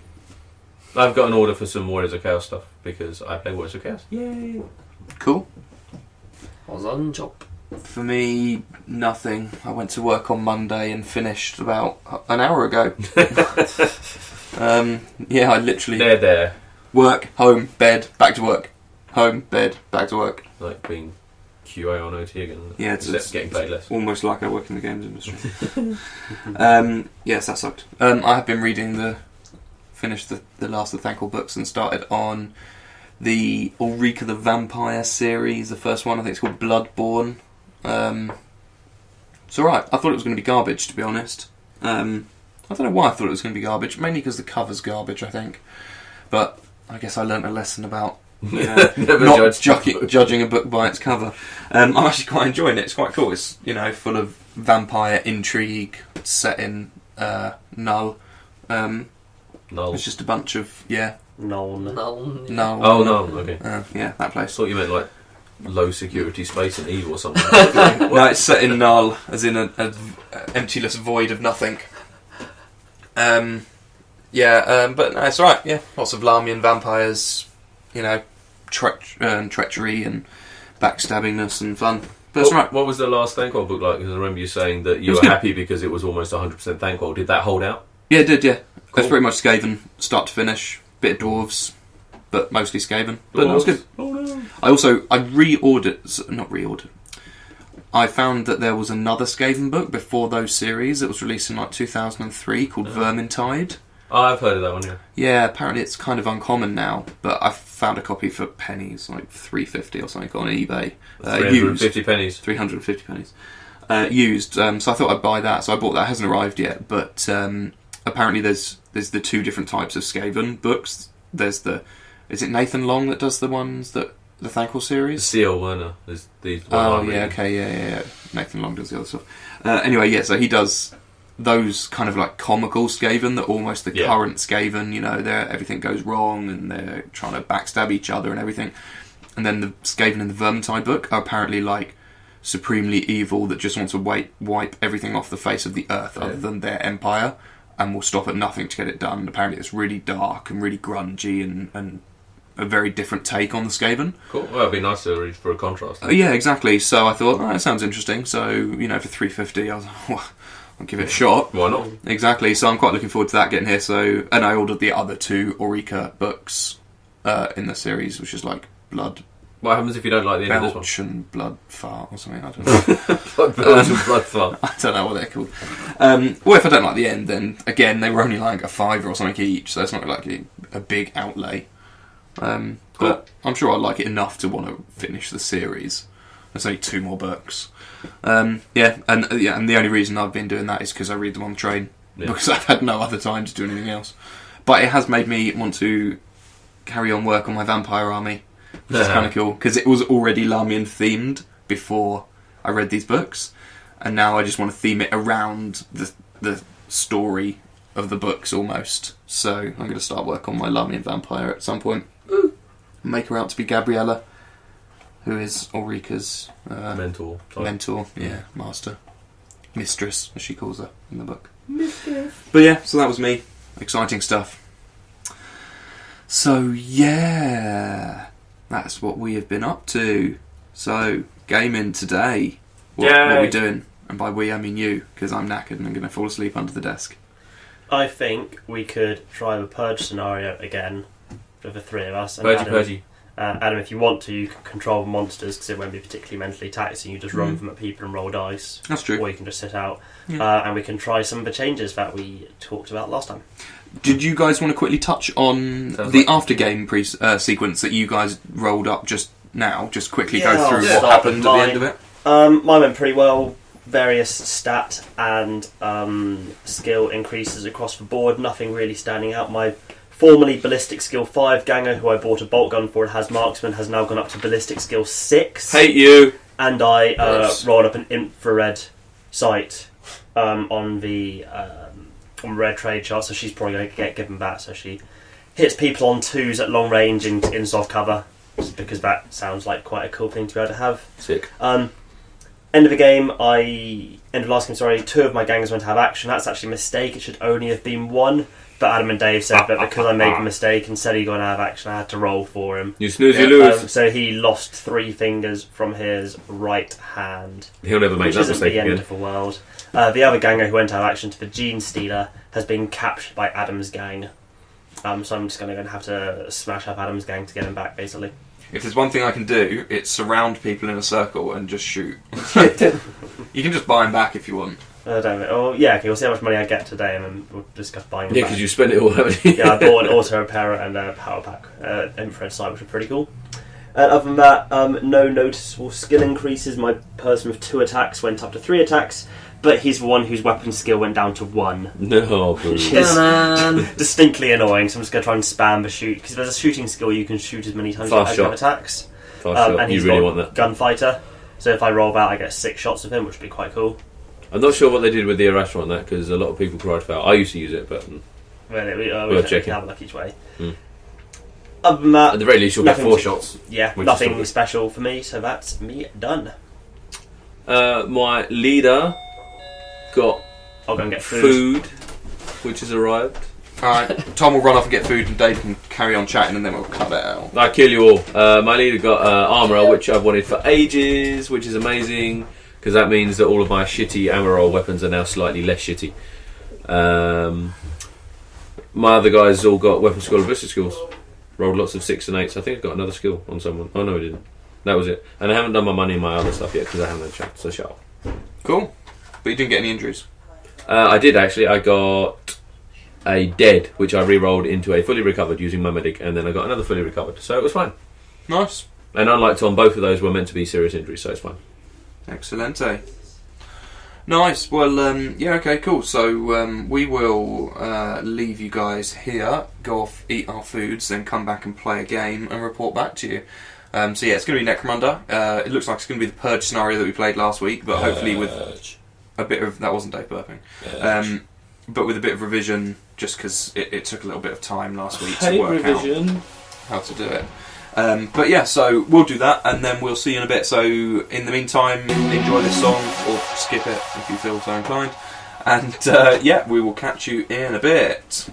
I've got an order for some Warriors of Chaos stuff because I play Warriors of Chaos. Yay! Cool. I was on job. For me, nothing. I went to work on Monday and finished about an hour ago. Yeah, I literally... There. Work, home, bed, back to work. Home, bed, back to work. Like being QA on OT again. Yeah, it's getting paid less. Almost like I work in the games industry. Yes, that sucked. I have been finished the last of the Thankful books and started on the Ulrika the Vampire series. The first one, I think it's called Bloodborne. It's alright. I thought it was going to be garbage, to be honest. I don't know why I thought it was going to be garbage. Mainly because the cover's garbage, I think. But I guess I learnt a lesson about not judging a book by its cover. I'm actually quite enjoying it. It's quite cool. It's full of vampire intrigue set in Null. Null. It's just a bunch of Null. Null. Oh no, okay. Yeah, that I place. thought you meant like low security space in Eve or something. No, it's set in Null, as in an emptyless void of nothing. But no, it's alright. Yeah, lots of Lamian vampires. Treachery and backstabbingness and fun. But it's alright. What was the last Thankwell book like? Because I remember you saying that you were happy because it was almost 100% Thankwell. Did that hold out? Yeah, it did, yeah. Cool. It's pretty much Skaven, start to finish. Bit of Dwarves, but mostly Skaven. But it was good. Oh no. Not reordered. I found that there was another Skaven book before those series. It was released in 2003 called Vermintide. Oh, I've heard of that one, yeah. Yeah, apparently it's kind of uncommon now, but I found a copy for pennies, like $3.50 or something on eBay. 350 pennies. 350 pennies. Used. So I thought I'd buy that. So I bought that. It hasn't arrived yet, but apparently there's the two different types of Skaven books. Is it Nathan Long that does the ones that the Thankwell series? C.L. Werner is the one. Oh yeah, okay, yeah. Nathan Long does the other stuff. Anyway, yeah. So he does those kind of like comical Skaven that almost the current Skaven, everything goes wrong and they're trying to backstab each other and everything. And then the Skaven in the Vermintide book are apparently like supremely evil that just want to wipe everything off the face of the earth other than their empire and will stop at nothing to get it done. And apparently it's really dark and really grungy and a very different take on the Skaven. Cool. Well, it'd be nice to read for a contrast. Yeah, exactly. So I thought, that sounds interesting. So, for $3.50 I was like, well, I'll give it a shot. Why not? Exactly. So I'm quite looking forward to that getting here. So, and I ordered the other two Ulrika books in the series, which is like Blood What happens if you don't like the end of this Belch and Blood Fart or something. I don't know. Blood Belch and Blood Fart. I don't know what they're called. Well, if I don't like the end, then again they were only like a £5 or something each, so it's not like a big outlay. But I'm sure I'd like it enough to want to finish the series. There's only 2 more books. And the only reason I've been doing that is because I read them on the train, because I've had no other time to do anything else. But it has made me want to carry on work on my vampire army, which is kind of cool, because it was already Lamian themed before I read these books, and now I just want to theme it around the story of the books almost. So I'm going to start work on my Lamian vampire at some point. Make her out to be Gabriella, who is Ulrika's mentor, master, mistress, as she calls her in the book. Mistress. But yeah, so that was me. Exciting stuff. So yeah, that's what we have been up to. So gaming today. What are we doing? And by we I mean you, because I'm knackered and I'm going to fall asleep under the desk. I think we could try the purge scenario again for the 3 of us. And Purgy. Adam, if you want to, you can control the monsters because it won't be particularly mentally taxing. You just run them at people and roll dice. That's true. Or you can just sit out. And we can try some of the changes that we talked about last time. Did you guys want to quickly touch on the after-game sequence that you guys rolled up just now? Just quickly go through what happened at the end of it? Mine went pretty well. Various stat and skill increases across the board. Nothing really standing out. My formerly ballistic skill 5 ganger, who I bought a bolt gun for and has marksman, has now gone up to ballistic skill 6. Hate you! And I rolled up an infrared sight on the red trade chart, so she's probably going to get given that. So she hits people on 2s at long range in soft cover, just because that sounds like quite a cool thing to be able to have. Sick. End of the game, end of last game, sorry, 2 of my gangs went to have action. That's actually a mistake. It should only have been 1. But Adam and Dave said that because I made a mistake and said he got out of action, I had to roll for him. You snooze, you lose. So he lost 3 fingers from his right hand. He'll never make that mistake Which isn't the again. end of the world. The other ganger who went out of action to the Gene Stealer has been captured by Adam's gang. So I'm just going to have to smash up Adam's gang to get him back, basically. If there's one thing I can do, it's surround people in a circle and just shoot. You can just buy them back if you want. Damn it. Oh, yeah, okay, we'll see how much money I get today and then we'll discuss buying them Yeah, back. because you spent it all, haven't you? Yeah, I bought an auto repairer and a power pack infrared sight, which were pretty cool. Other than that, no noticeable skill increases. My person with 2 attacks went up to 3 attacks, but he's the one whose weapon skill went down to 1. No, Which is distinctly annoying, so I'm just going to try and spam the shoot, because if there's a shooting skill you can shoot as many times as you have attacks. Fast shot. And You he's really got want that. Gunfighter, so if I roll that I get 6 shots of him, which would be quite cool. I'm not sure what they did with the Erasmus on that, because a lot of people cried foul. I used to use it, but We checking. have a luck each way. Mm. Other than that, at the very least you'll get 4 shots. Yeah, nothing special for me, so that's me done. My leader got I'll go and get food. which has arrived. Alright, Tom will run off and get food and Dave can carry on chatting and then we'll cut it out. I kill you all. My leader got armor, which I've wanted for ages, which is amazing, because that means that all of my shitty armor weapons are now slightly less shitty. My other guys all got weapon skill and ballistic skills. Rolled lots of 6s and 8s. I think I got another skill on someone. Oh no, I didn't. That was it. And I haven't done my money and my other stuff yet because I haven't had a chance. So shut up. Cool. But you didn't get any injuries? I did actually. I got a dead, which I re-rolled into a fully recovered using my medic, and then I got another fully recovered. So it was fine. Nice. And unlike Tom, both of those were meant to be serious injuries, so it's fine. Excellente. Nice. Well, yeah, okay, cool. So we will leave you guys here, go off, eat our foods, then come back and play a game and report back to you. So yeah, it's going to be Necromunda. It looks like it's going to be the Purge scenario that we played last week, but hopefully with a bit of... That wasn't Dave burping. But with a bit of revision, just because it took a little bit of time last week to work out how to do it. But yeah, so we'll do that and then we'll see you in a bit. So in the meantime, enjoy this song or skip it if you feel so inclined. And yeah, we will catch you in a bit.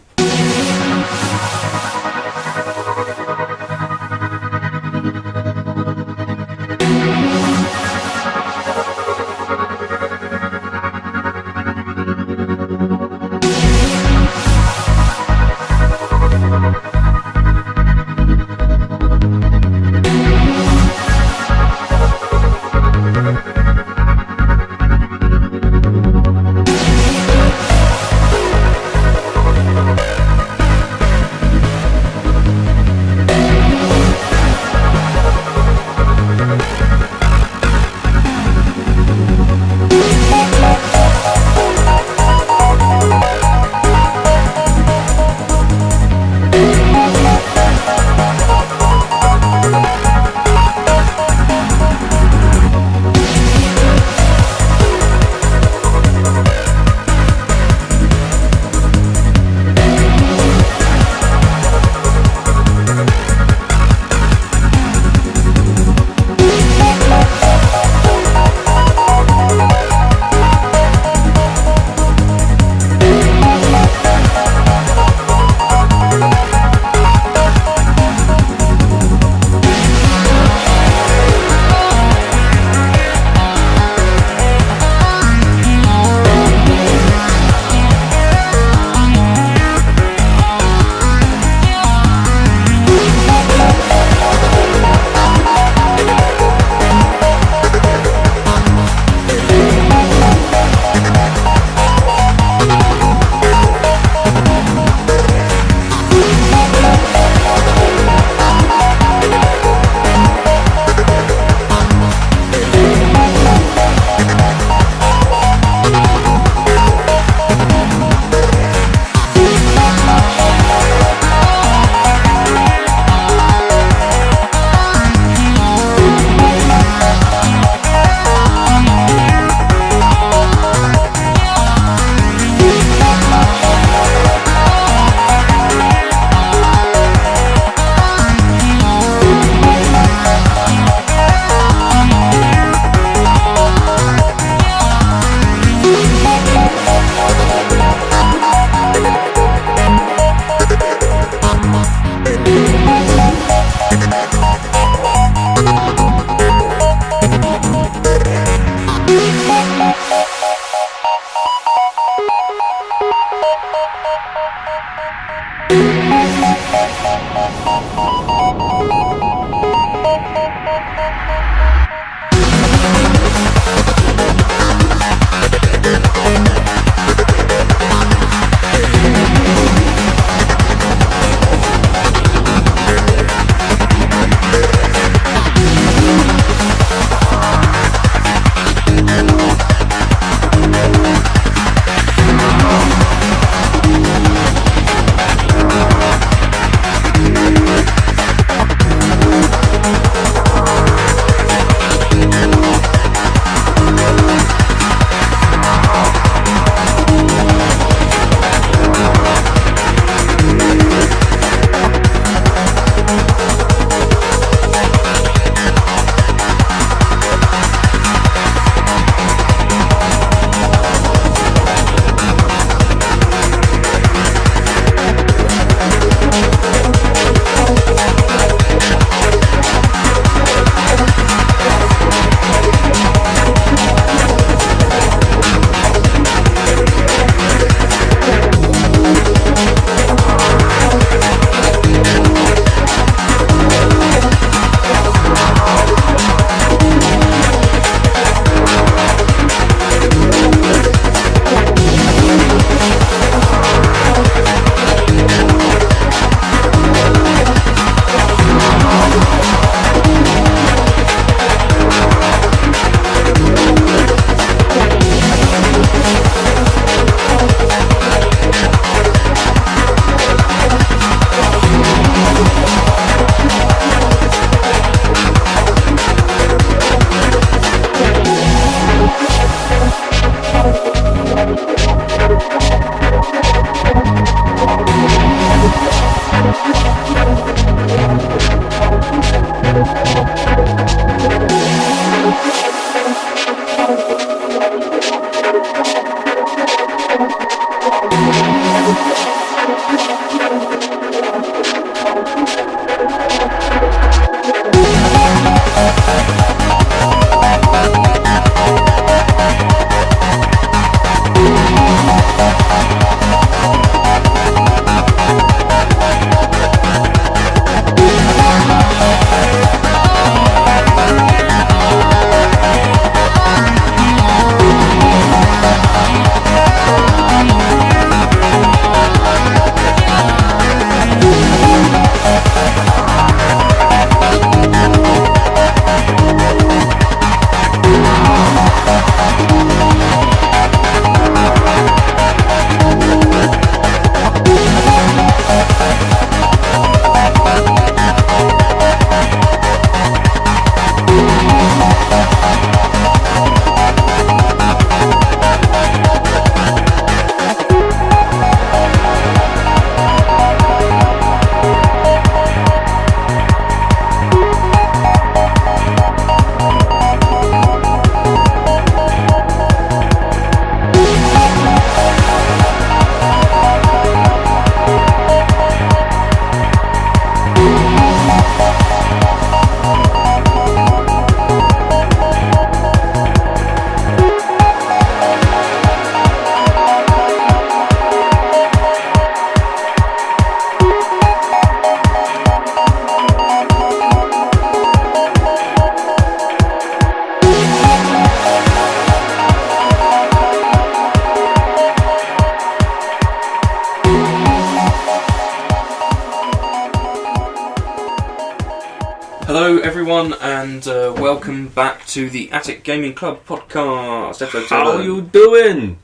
Hello everyone and welcome back to the Attic Gaming Club podcast. How you doing?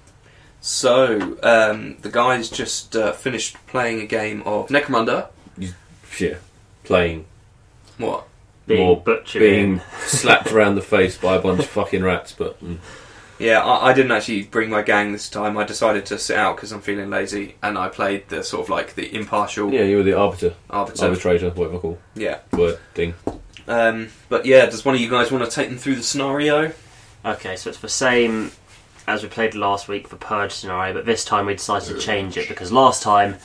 So, the guys just finished playing a game of Necromunda. Yeah, playing. What? Being slapped around the face by a bunch of fucking rats, but... Yeah, I didn't actually bring my gang this time. I decided to sit out because I'm feeling lazy, and I played the sort of like the impartial... Yeah, you were the arbitrator, whatever I call yeah. word thing. But yeah, does one of you guys want to take them through the scenario? Okay, so it's the same as we played last week for Purge scenario, but this time we decided to change it because last time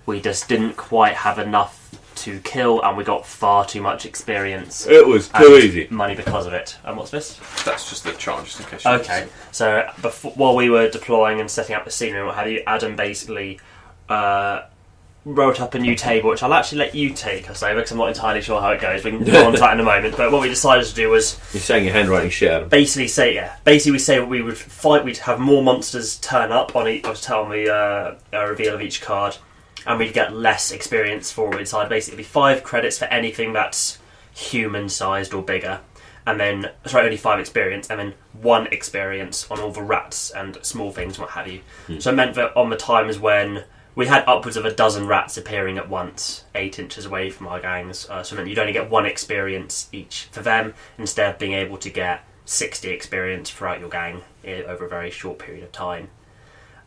we just didn't quite have enough to kill and we got far too much experience. It was too easy. Money because of it. And what's this? That's just the chart, just in case. Okay, so while we were deploying and setting up the scenery and what have you, Adam basically wrote up a new table, which I'll actually let you take us over because I'm not entirely sure how it goes. We can go on to that in a moment. But what we decided to do was... You're saying your handwriting shit, Adam. Basically we say we would fight, we'd have more monsters turn up on the reveal of each card, and we'd get less experience for it. So basically it'd be 5 credits for anything that's human-sized or bigger. And then, only 5 experience, and then 1 experience on all the rats and small things, what have you. So it meant that on the times when we had upwards of a dozen rats appearing at once, 8 inches away from our gangs, so it meant you'd only get 1 experience each for them, instead of being able to get 60 experience throughout your gang over a very short period of time.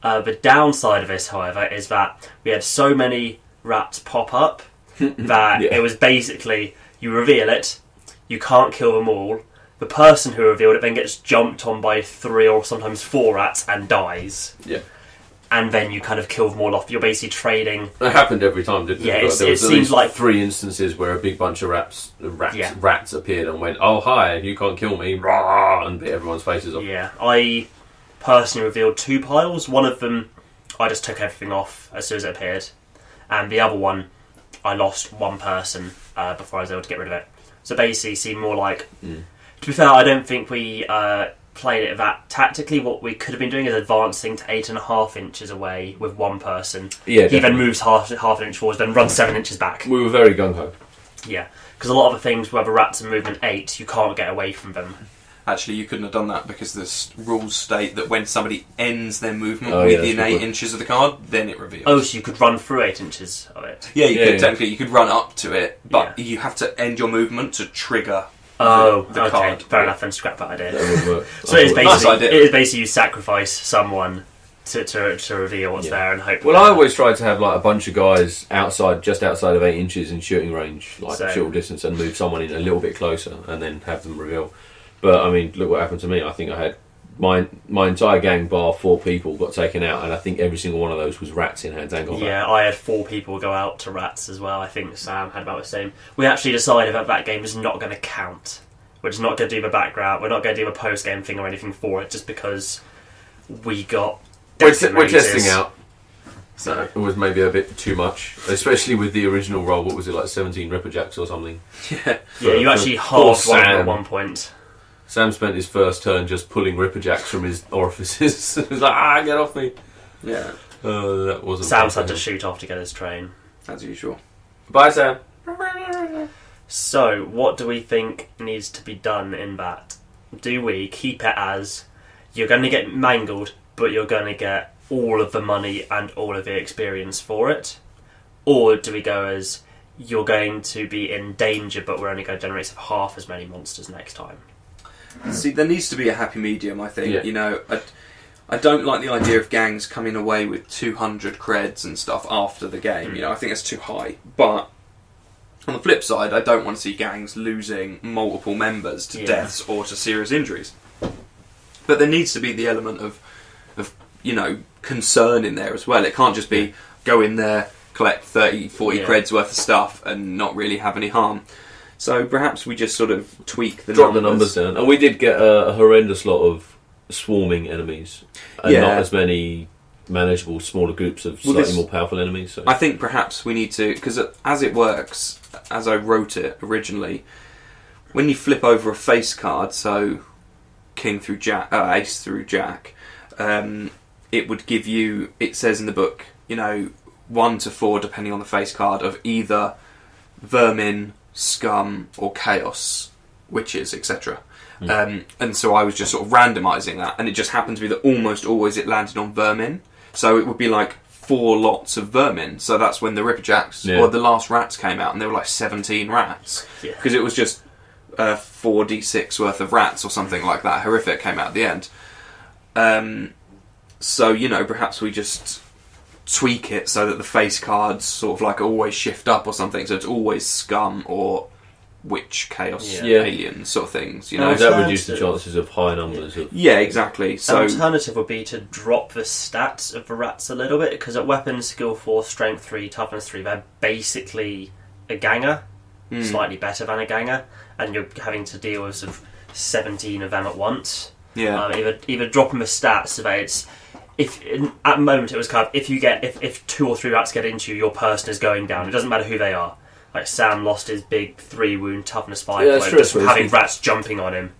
The downside of this, however, is that we had so many rats pop up that it was basically, you reveal it, you can't kill them all, the person who revealed it then gets jumped on by 3 or sometimes 4 rats and dies. Yeah. And then you kind of kill them all off. You're basically trading... It happened every time, didn't it? Yeah, There was it seems like 3 instances where a big bunch of rats appeared and went, "Oh hi, you can't kill me," rah, and bit everyone's faces off. Yeah, I personally revealed 2 piles. One of them, I just took everything off as soon as it appeared, and the other one, I lost 1 person before I was able to get rid of it. So basically, it seemed more like... To be fair, I don't think we played it that tactically. What we could have been doing is advancing to 8.5 inches away with 1 person. Yeah, he then moves half an inch forwards, then runs 7 inches back. We were very gung-ho. Yeah, because a lot of the things where the rats are movement 8, you can't get away from them. Actually, you couldn't have done that because the rules state that when somebody ends their movement that's within 8 good. inches of the card, then it reveals. Oh, so you could run through 8 inches of it? Yeah, you could technically. You could run up to it, but you have to end your movement to trigger the card. Fair enough, then scrap that idea. That would work. So it is Nice idea. basically you sacrifice someone to reveal what's there and hope. Well, I always tried to have like a bunch of guys just outside of 8 inches in shooting range, like short distance, and move someone in a little bit closer, and then have them reveal. But I mean, look what happened to me. I think I had my entire gang, bar 4 people, got taken out, and I think every single one of those was rats in hand and combat. Yeah, I had 4 people go out to rats as well. I think Sam had about the same. We actually decided that game is not going to count. We're just not going to do the background. We're not going to do a post-game thing or anything for it, just because we got We're testing out. So it was maybe a bit too much, especially with the original roll. What was it, like 17 Ripperjacks or something? Yeah. You actually halved one at one point. Sam spent his first turn just pulling Ripperjacks from his orifices. He was like, get off me. Yeah. That wasn't... Sam's had to shoot off to get his train. As usual. Bye, Sam. So, what do we think needs to be done in that? Do we keep it as you're going to get mangled, but you're going to get all of the money and all of the experience for it? Or do we go as you're going to be in danger, but we're only going to generate half as many monsters next time? See, there needs to be a happy medium, I think. Yeah. You know, I don't like the idea of gangs coming away with 200 creds and stuff after the game. You know, I think that's too high. But on the flip side, I don't want to see gangs losing multiple members to deaths or to serious injuries. But there needs to be the element of you know, concern in there as well. It can't just be go in there, collect 30, 40 creds worth of stuff and not really have any harm. So perhaps we just sort of tweak the Drop the numbers down. And we did get a horrendous lot of swarming enemies. And not as many manageable, smaller groups of slightly more powerful enemies. So. I think perhaps we need to... Because as it works, as I wrote it originally, when you flip over a face card, so King through Jack, Ace through Jack, it would give you... It says in the book, you know, 1 to 4, depending on the face card, of either vermin, scum or chaos, witches, etc. And so I was just sort of randomising that, and it just happened to be that almost always it landed on vermin. So it would be like 4 lots of vermin. So that's when the Ripperjacks or the last rats came out, and there were like 17 rats because it was just 4d6 worth of rats or something like that. Horrific came out at the end. So you know, perhaps we just tweak it so that the face cards sort of like always shift up or something, so it's always scum or witch, chaos, alien sort of things, you know. That reduce the chances of high numbers of... Yeah, exactly. So an alternative would be to drop the stats of the rats a little bit, because at weapons, skill 4, strength 3, toughness 3, they're basically a ganger, slightly better than a ganger, and you're having to deal with sort of 17 of them at once. Yeah. Either dropping the stats so that at the moment it was kind of if 2 or 3 rats get into you, your person is going down. It doesn't matter who they are. Like Sam lost his big 3 wound toughness 5 just from having rats jumping on him.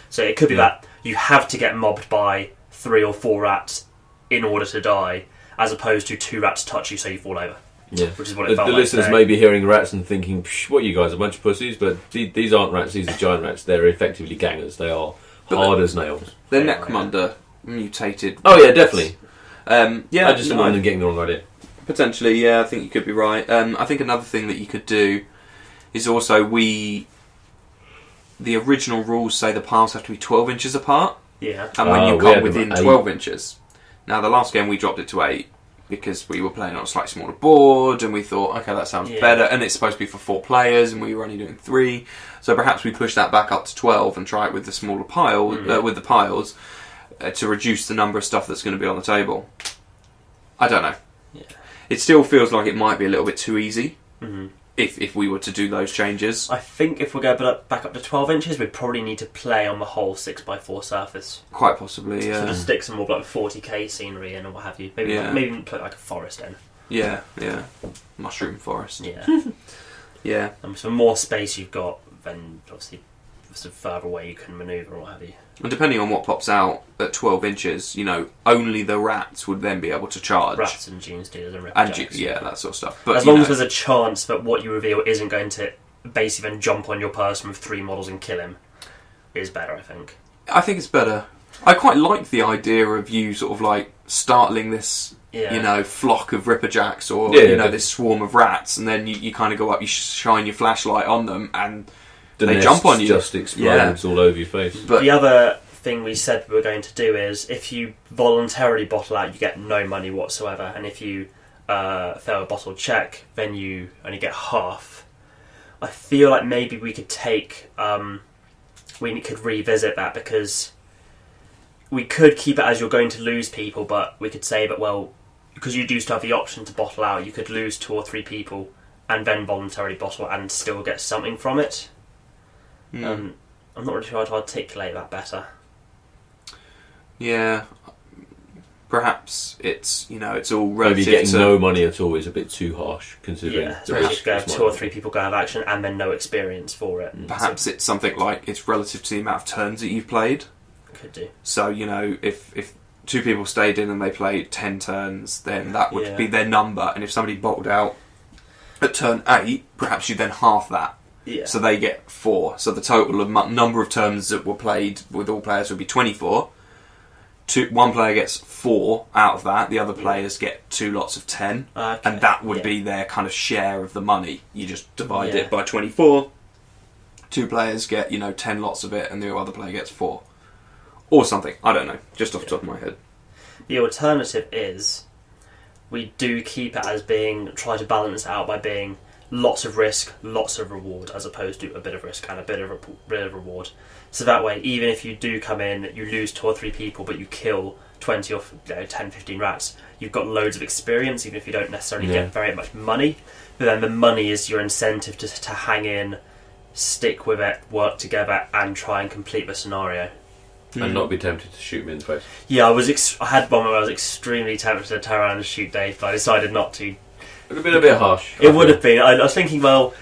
So it could be that you have to get mobbed by 3 or 4 rats in order to die, as opposed to 2 rats touch you so you fall over. Yeah, which is what it felt the like listeners today. may be hearing rats and thinking, "What, you guys, a bunch of pussies?" But these aren't rats; these are giant rats. They're effectively gangers. They are hard as nails. They're Necromunda mutated. Oh yeah, definitely. Yeah, I just don't mind them getting the wrong idea. Potentially, yeah, I think you could be right. I think another thing that you could do is also the original rules say the piles have to be 12 inches apart. Yeah. And when you come within within 12 inches. Now, the last game we dropped it to 8 because we were playing on a slightly smaller board and we thought, okay, that sounds better. And it's supposed to be for 4 players and we were only doing 3. So perhaps we push that back up to 12 and try it with the smaller pile, with the piles, to reduce the number of stuff that's going to be on the table. I don't know. Yeah. It still feels like it might be a little bit too easy Mm-hmm. if we were to do those changes. I think if we go back up to 12 inches, we'd probably need to play on the whole 6x4 surface. Quite possibly, yeah. So just stick some more like 40k scenery in or what have you. Maybe even put like a forest in. Yeah. Mushroom forest. Yeah. Yeah. So the more space you've got, then obviously the further away you can manoeuvre or what have you. And depending on what pops out at 12 inches, only the rats would then be able to charge. Rats and gene stealers and And ripperjacks. that sort of stuff. But as long as there's a chance that what you reveal isn't going to basically then jump on your person with 3 models and kill him, is better, I think. I think it's better. I quite like the idea of you sort of like startling this, flock of ripperjacks or this swarm of rats, and then you kind of go up, you shine your flashlight on them, and they jump on you. Just explodes all over your face. But the other thing we said we were going to do is if you voluntarily bottle out, you get no money whatsoever, and if you fail a bottle check, then you only get half. I feel like maybe we could we could revisit that, because we could keep it as you're going to lose people, but we could say that, well, because you do still have the option to bottle out, you could lose 2 or 3 people and then voluntarily bottle and still get something from it. I'm not really sure how to articulate that better. Yeah. Perhaps it's all relative Maybe getting to no money at all is a bit too harsh, considering. Yeah, especially if you have 2 or 3 people go have action and then no experience for it. Perhaps it's something like it's relative to the amount of turns that you've played. Could do. So, if 2 people stayed in and they played 10 turns, then that would be their number. And if somebody bottled out at turn 8, perhaps you then half that. Yeah. So they get 4. So the total of number of turns that were played with all players would be 24. One player gets 4 out of that. The other players get 2 lots of 10. Okay. And that would be their kind of share of the money. You just divide it by 24. 2 players get, 10 lots of it, and the other player gets 4. Or something. I don't know. Just off the top of my head. The alternative is we do keep it as try to balance it out by being lots of risk, lots of reward, as opposed to a bit of risk and a bit of reward. So that way, even if you do come in, you lose 2 or 3 people, but you kill 20 or 10, 15 rats, you've got loads of experience, even if you don't necessarily get very much money. But then the money is your incentive to hang in, stick with it, work together, and try and complete the scenario. And not be tempted to shoot me in the face. Yeah, I had one where I was extremely tempted to turn around and shoot Dave, but I decided not to. It would have been a bit harsh. It would have been. I was thinking, well,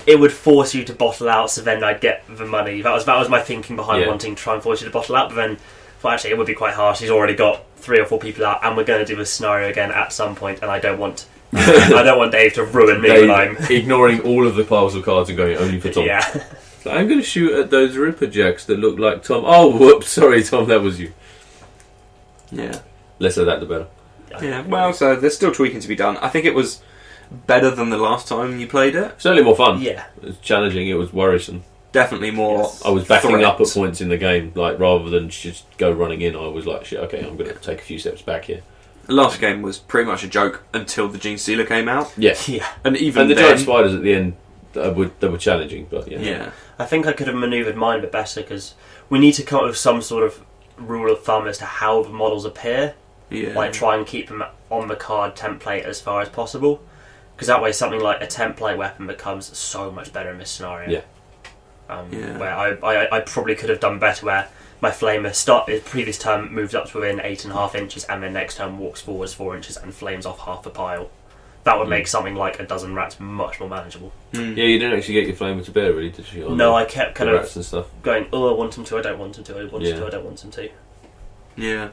it would force you to bottle out, so then I'd get the money. That was my thinking behind wanting to try and force you to bottle out. But then, actually, it would be quite harsh. He's already got 3 or 4 people out, and we're going to do this scenario again at some point, and I don't want Dave to ruin me when I'm ignoring all of the piles of cards and going only for Tom. Yeah. So I'm going to shoot at those ripperjacks that look like Tom. Oh, whoops! Sorry, Tom, that was you. Yeah. Less of that, the better. Yeah. Well, so there's still tweaking to be done. I think it was better than the last time you played it. Certainly more fun. Yeah. It was challenging. It was worrisome. Definitely more. I was backing threat. up at points in the game, like rather than just go running in. I was like, shit, okay, I'm going to take a few steps back here. The last game was pretty much a joke until the Gene Stealer came out. Yeah. Yeah. And even the then, giant spiders at the end, they were challenging, but yeah. Yeah. I think I could have manoeuvred mine a bit better, because we need to come up with some sort of rule of thumb as to how the models appear. Yeah. Like, try and keep them on the card template as far as possible, because that way something like a template weapon becomes so much better in this scenario. Yeah. Where I probably could have done better, where my flamer his previous turn moves up to within 8.5 inches, and then next turn walks forwards 4 inches and flames off half a pile. That would make something like a dozen rats much more manageable. Yeah, you didn't actually get your flamer to bear, really, did you? No, I kept kind of rats and stuff. going, oh, I want him to, I don't want him to, I want him to, I don't want him to. Yeah.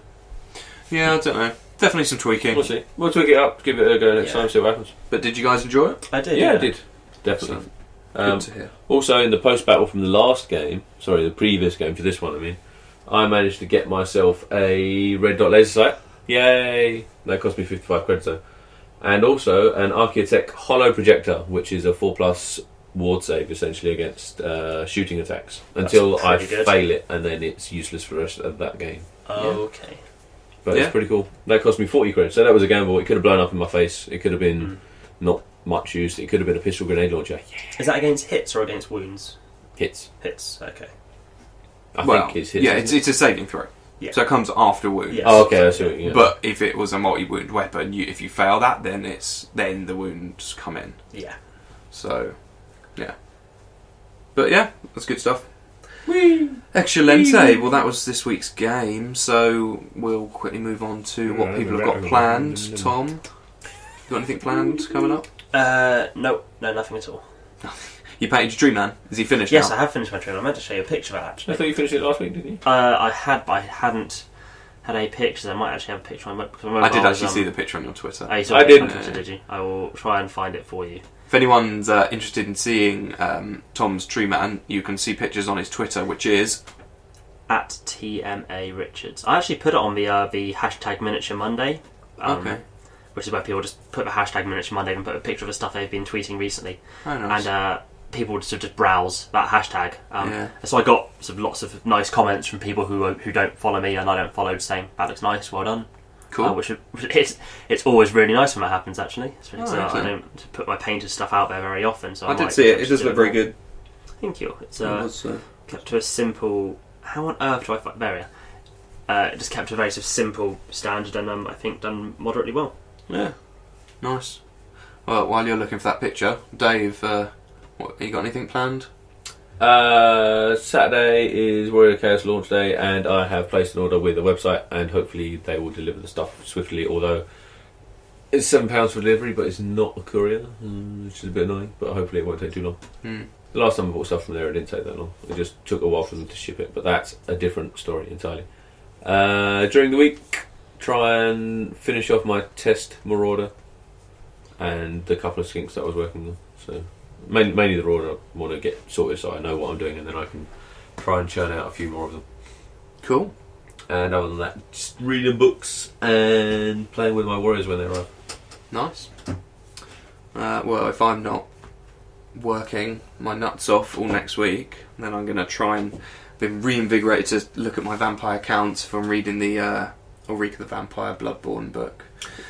Yeah, I don't know. Definitely some tweaking. We'll see. We'll tweak it up, give it a go next time, see what happens. But did you guys enjoy it? I did. Yeah, I did. Definitely. Good to hear. Also, in the post-battle from the previous game to this one, I mean, I managed to get myself a red dot laser sight. Yay! That cost me 55 credits though. And also an Archaeotech hollow projector, which is a 4+ ward save essentially against shooting attacks until I fail it, and then it's useless for the rest of that game. Oh, okay. But it's pretty cool. That cost me 40 credits, so that was a gamble. It could have blown up in my face. It could have been not much use. It could have been a pistol grenade launcher. Yeah. Is that against hits or against wounds? Hits. Hits, okay. I think it's hits. Yeah, it's a saving throw. Yeah. So it comes after wounds. Yes. Oh, okay, I see what you mean. But if it was a multi-wound weapon, if you fail that, then the wounds come in. Yeah. So, yeah. But yeah, that's good stuff. Excelente. Well, that was this week's game, so we'll quickly move on to what people have got planned. Tom, you got anything planned coming up? No, nothing at all. You painted your tree man. Is he finished Yes, now? I have finished my trailer. I meant to show you a picture of it, actually. I thought you finished it last week, didn't you? I had, but I hadn't had any pictures. I might actually have a picture on my mobile. I did actually see the picture on your Twitter. Oh, you saw I the didn't. picture, did you? I will try and find it for you. If anyone's interested in seeing Tom's tree man, you can see pictures on his Twitter, which is at TMA Richards. I actually put it on the hashtag Miniature Monday. Okay. Which is where people just put the hashtag Miniature Monday and put a picture of the stuff they've been tweeting recently. Oh, nice. And people would sort of just browse that hashtag. Yeah. So I got sort of lots of nice comments from people who don't follow me and I don't follow, saying that looks nice, well done. Cool. Which it's always really nice when that happens, actually. I excellent. don't put my painted stuff out there very often. So I did see it. It does look very good. Thank you. It's It kept to a simple. How on earth do I find there? It just kept to a very sort of simple standard, and I think done moderately well. Yeah, nice. Well, while you're looking for that picture, Dave, you got anything planned? Saturday is Warrior Chaos launch day, and I have placed an order with the website, and hopefully they will deliver the stuff swiftly. Although it's £7 for delivery, but it's not a courier, which is a bit annoying. But hopefully it won't take too long. The last time I bought stuff from there, it didn't take that long. It just took a while for them to ship it, but that's a different story entirely. During the week, try and finish off my test Marauder and the couple of skinks that I was working on. So mainly the Marauder I want to get sorted so I know what I'm doing, and then I can try and churn out a few more of them. Cool. And other than that, just reading books and playing with my warriors when they arrive. Nice. Well, if I'm not working my nuts off all next week, then I'm going to try and be reinvigorated to look at my vampire counts from reading the Ulrika the Vampire Bloodborne book.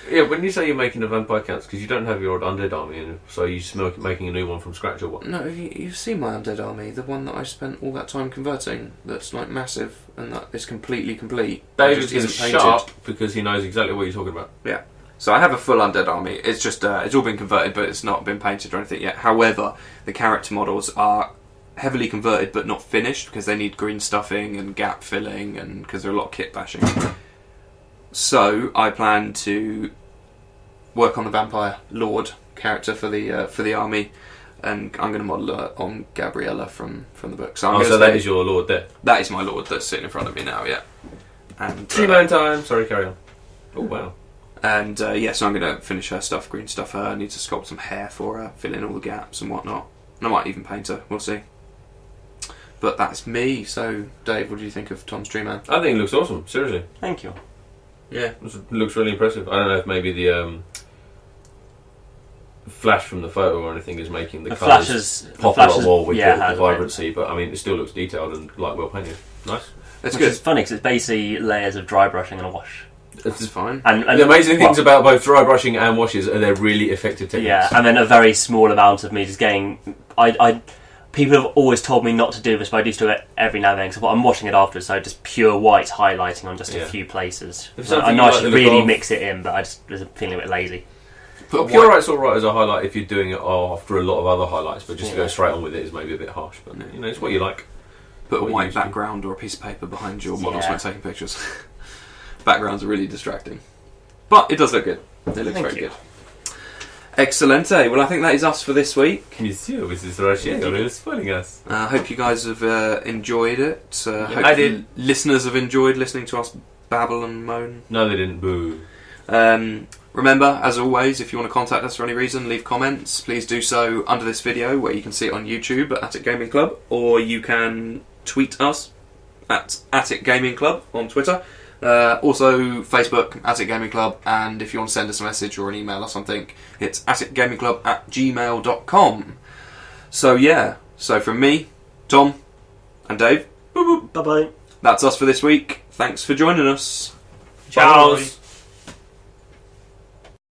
Yeah, when you say you're making a vampire counts, because you don't have your undead army, so you making a new one from scratch or what? No, you've seen my undead army, the one that I spent all that time converting, that's like massive and that is completely complete. David's going to shut up because he knows exactly what you're talking about. Yeah. So I have a full undead army. It's just it's all been converted, but it's not been painted or anything yet. However, the character models are heavily converted but not finished because they need green stuffing and gap filling, and because they're a lot of kit bashing. So I plan to work on the vampire lord character for the army, and I'm going to model her on Gabriella from the book. So that is your lord there. That is my lord that's sitting in front of me now. Yeah. And 3-man time. Sorry, carry on. Oh wow. And so I'm going to finish her stuff, green stuff her. I need to sculpt some hair for her, fill in all the gaps and whatnot. And I might even paint her. We'll see. But that's me. So, Dave, what do you think of Tom's Tree Man? I think it looks awesome. Seriously. Thank you. Yeah, it looks really impressive. I don't know if maybe the flash from the photo or anything is making the colours pop a lot more with the vibrancy, but I mean, it still looks detailed and like well painted. Nice. It's Which good. is funny because it's basically layers of dry brushing and a wash. It's fine. And the amazing things about both dry brushing and washes are they're really effective techniques. Yeah, and then a very small amount of me just getting. People have always told me not to do this, but I do do it every now and then. So I'm washing it afterwards, so just pure white highlighting on just a few places. I know I should really mix it in, but I just was feeling a bit lazy. But pure white's alright as a highlight if you're doing it after a lot of other highlights, but just to go straight on with it is maybe a bit harsh. But it's what you like. Put a What white you do. background or a piece of paper behind your models Yeah. when taking pictures. Backgrounds are really distracting. But it does look good. It looks Thank very you. good. Excellente. Well, I think that is us for this week. Monsieur, Mrs. Rocher, you're spoiling us. I hope you guys have enjoyed it. Hope I did. listeners have enjoyed listening to us babble and moan. No, they didn't. Boo. Remember, as always, if you want to contact us for any reason, leave comments. Please do so under this video, where you can see it on YouTube at Attic Gaming Club, or you can tweet us at Attic Gaming Club on Twitter. Also, Facebook, Attic Gaming Club, and if you want to send us a message or an email or something, it's atticgamingclub@gmail.com. So yeah, so from me, Tom, and Dave, Bye bye. that's us for this week. Thanks for joining us. Ciao.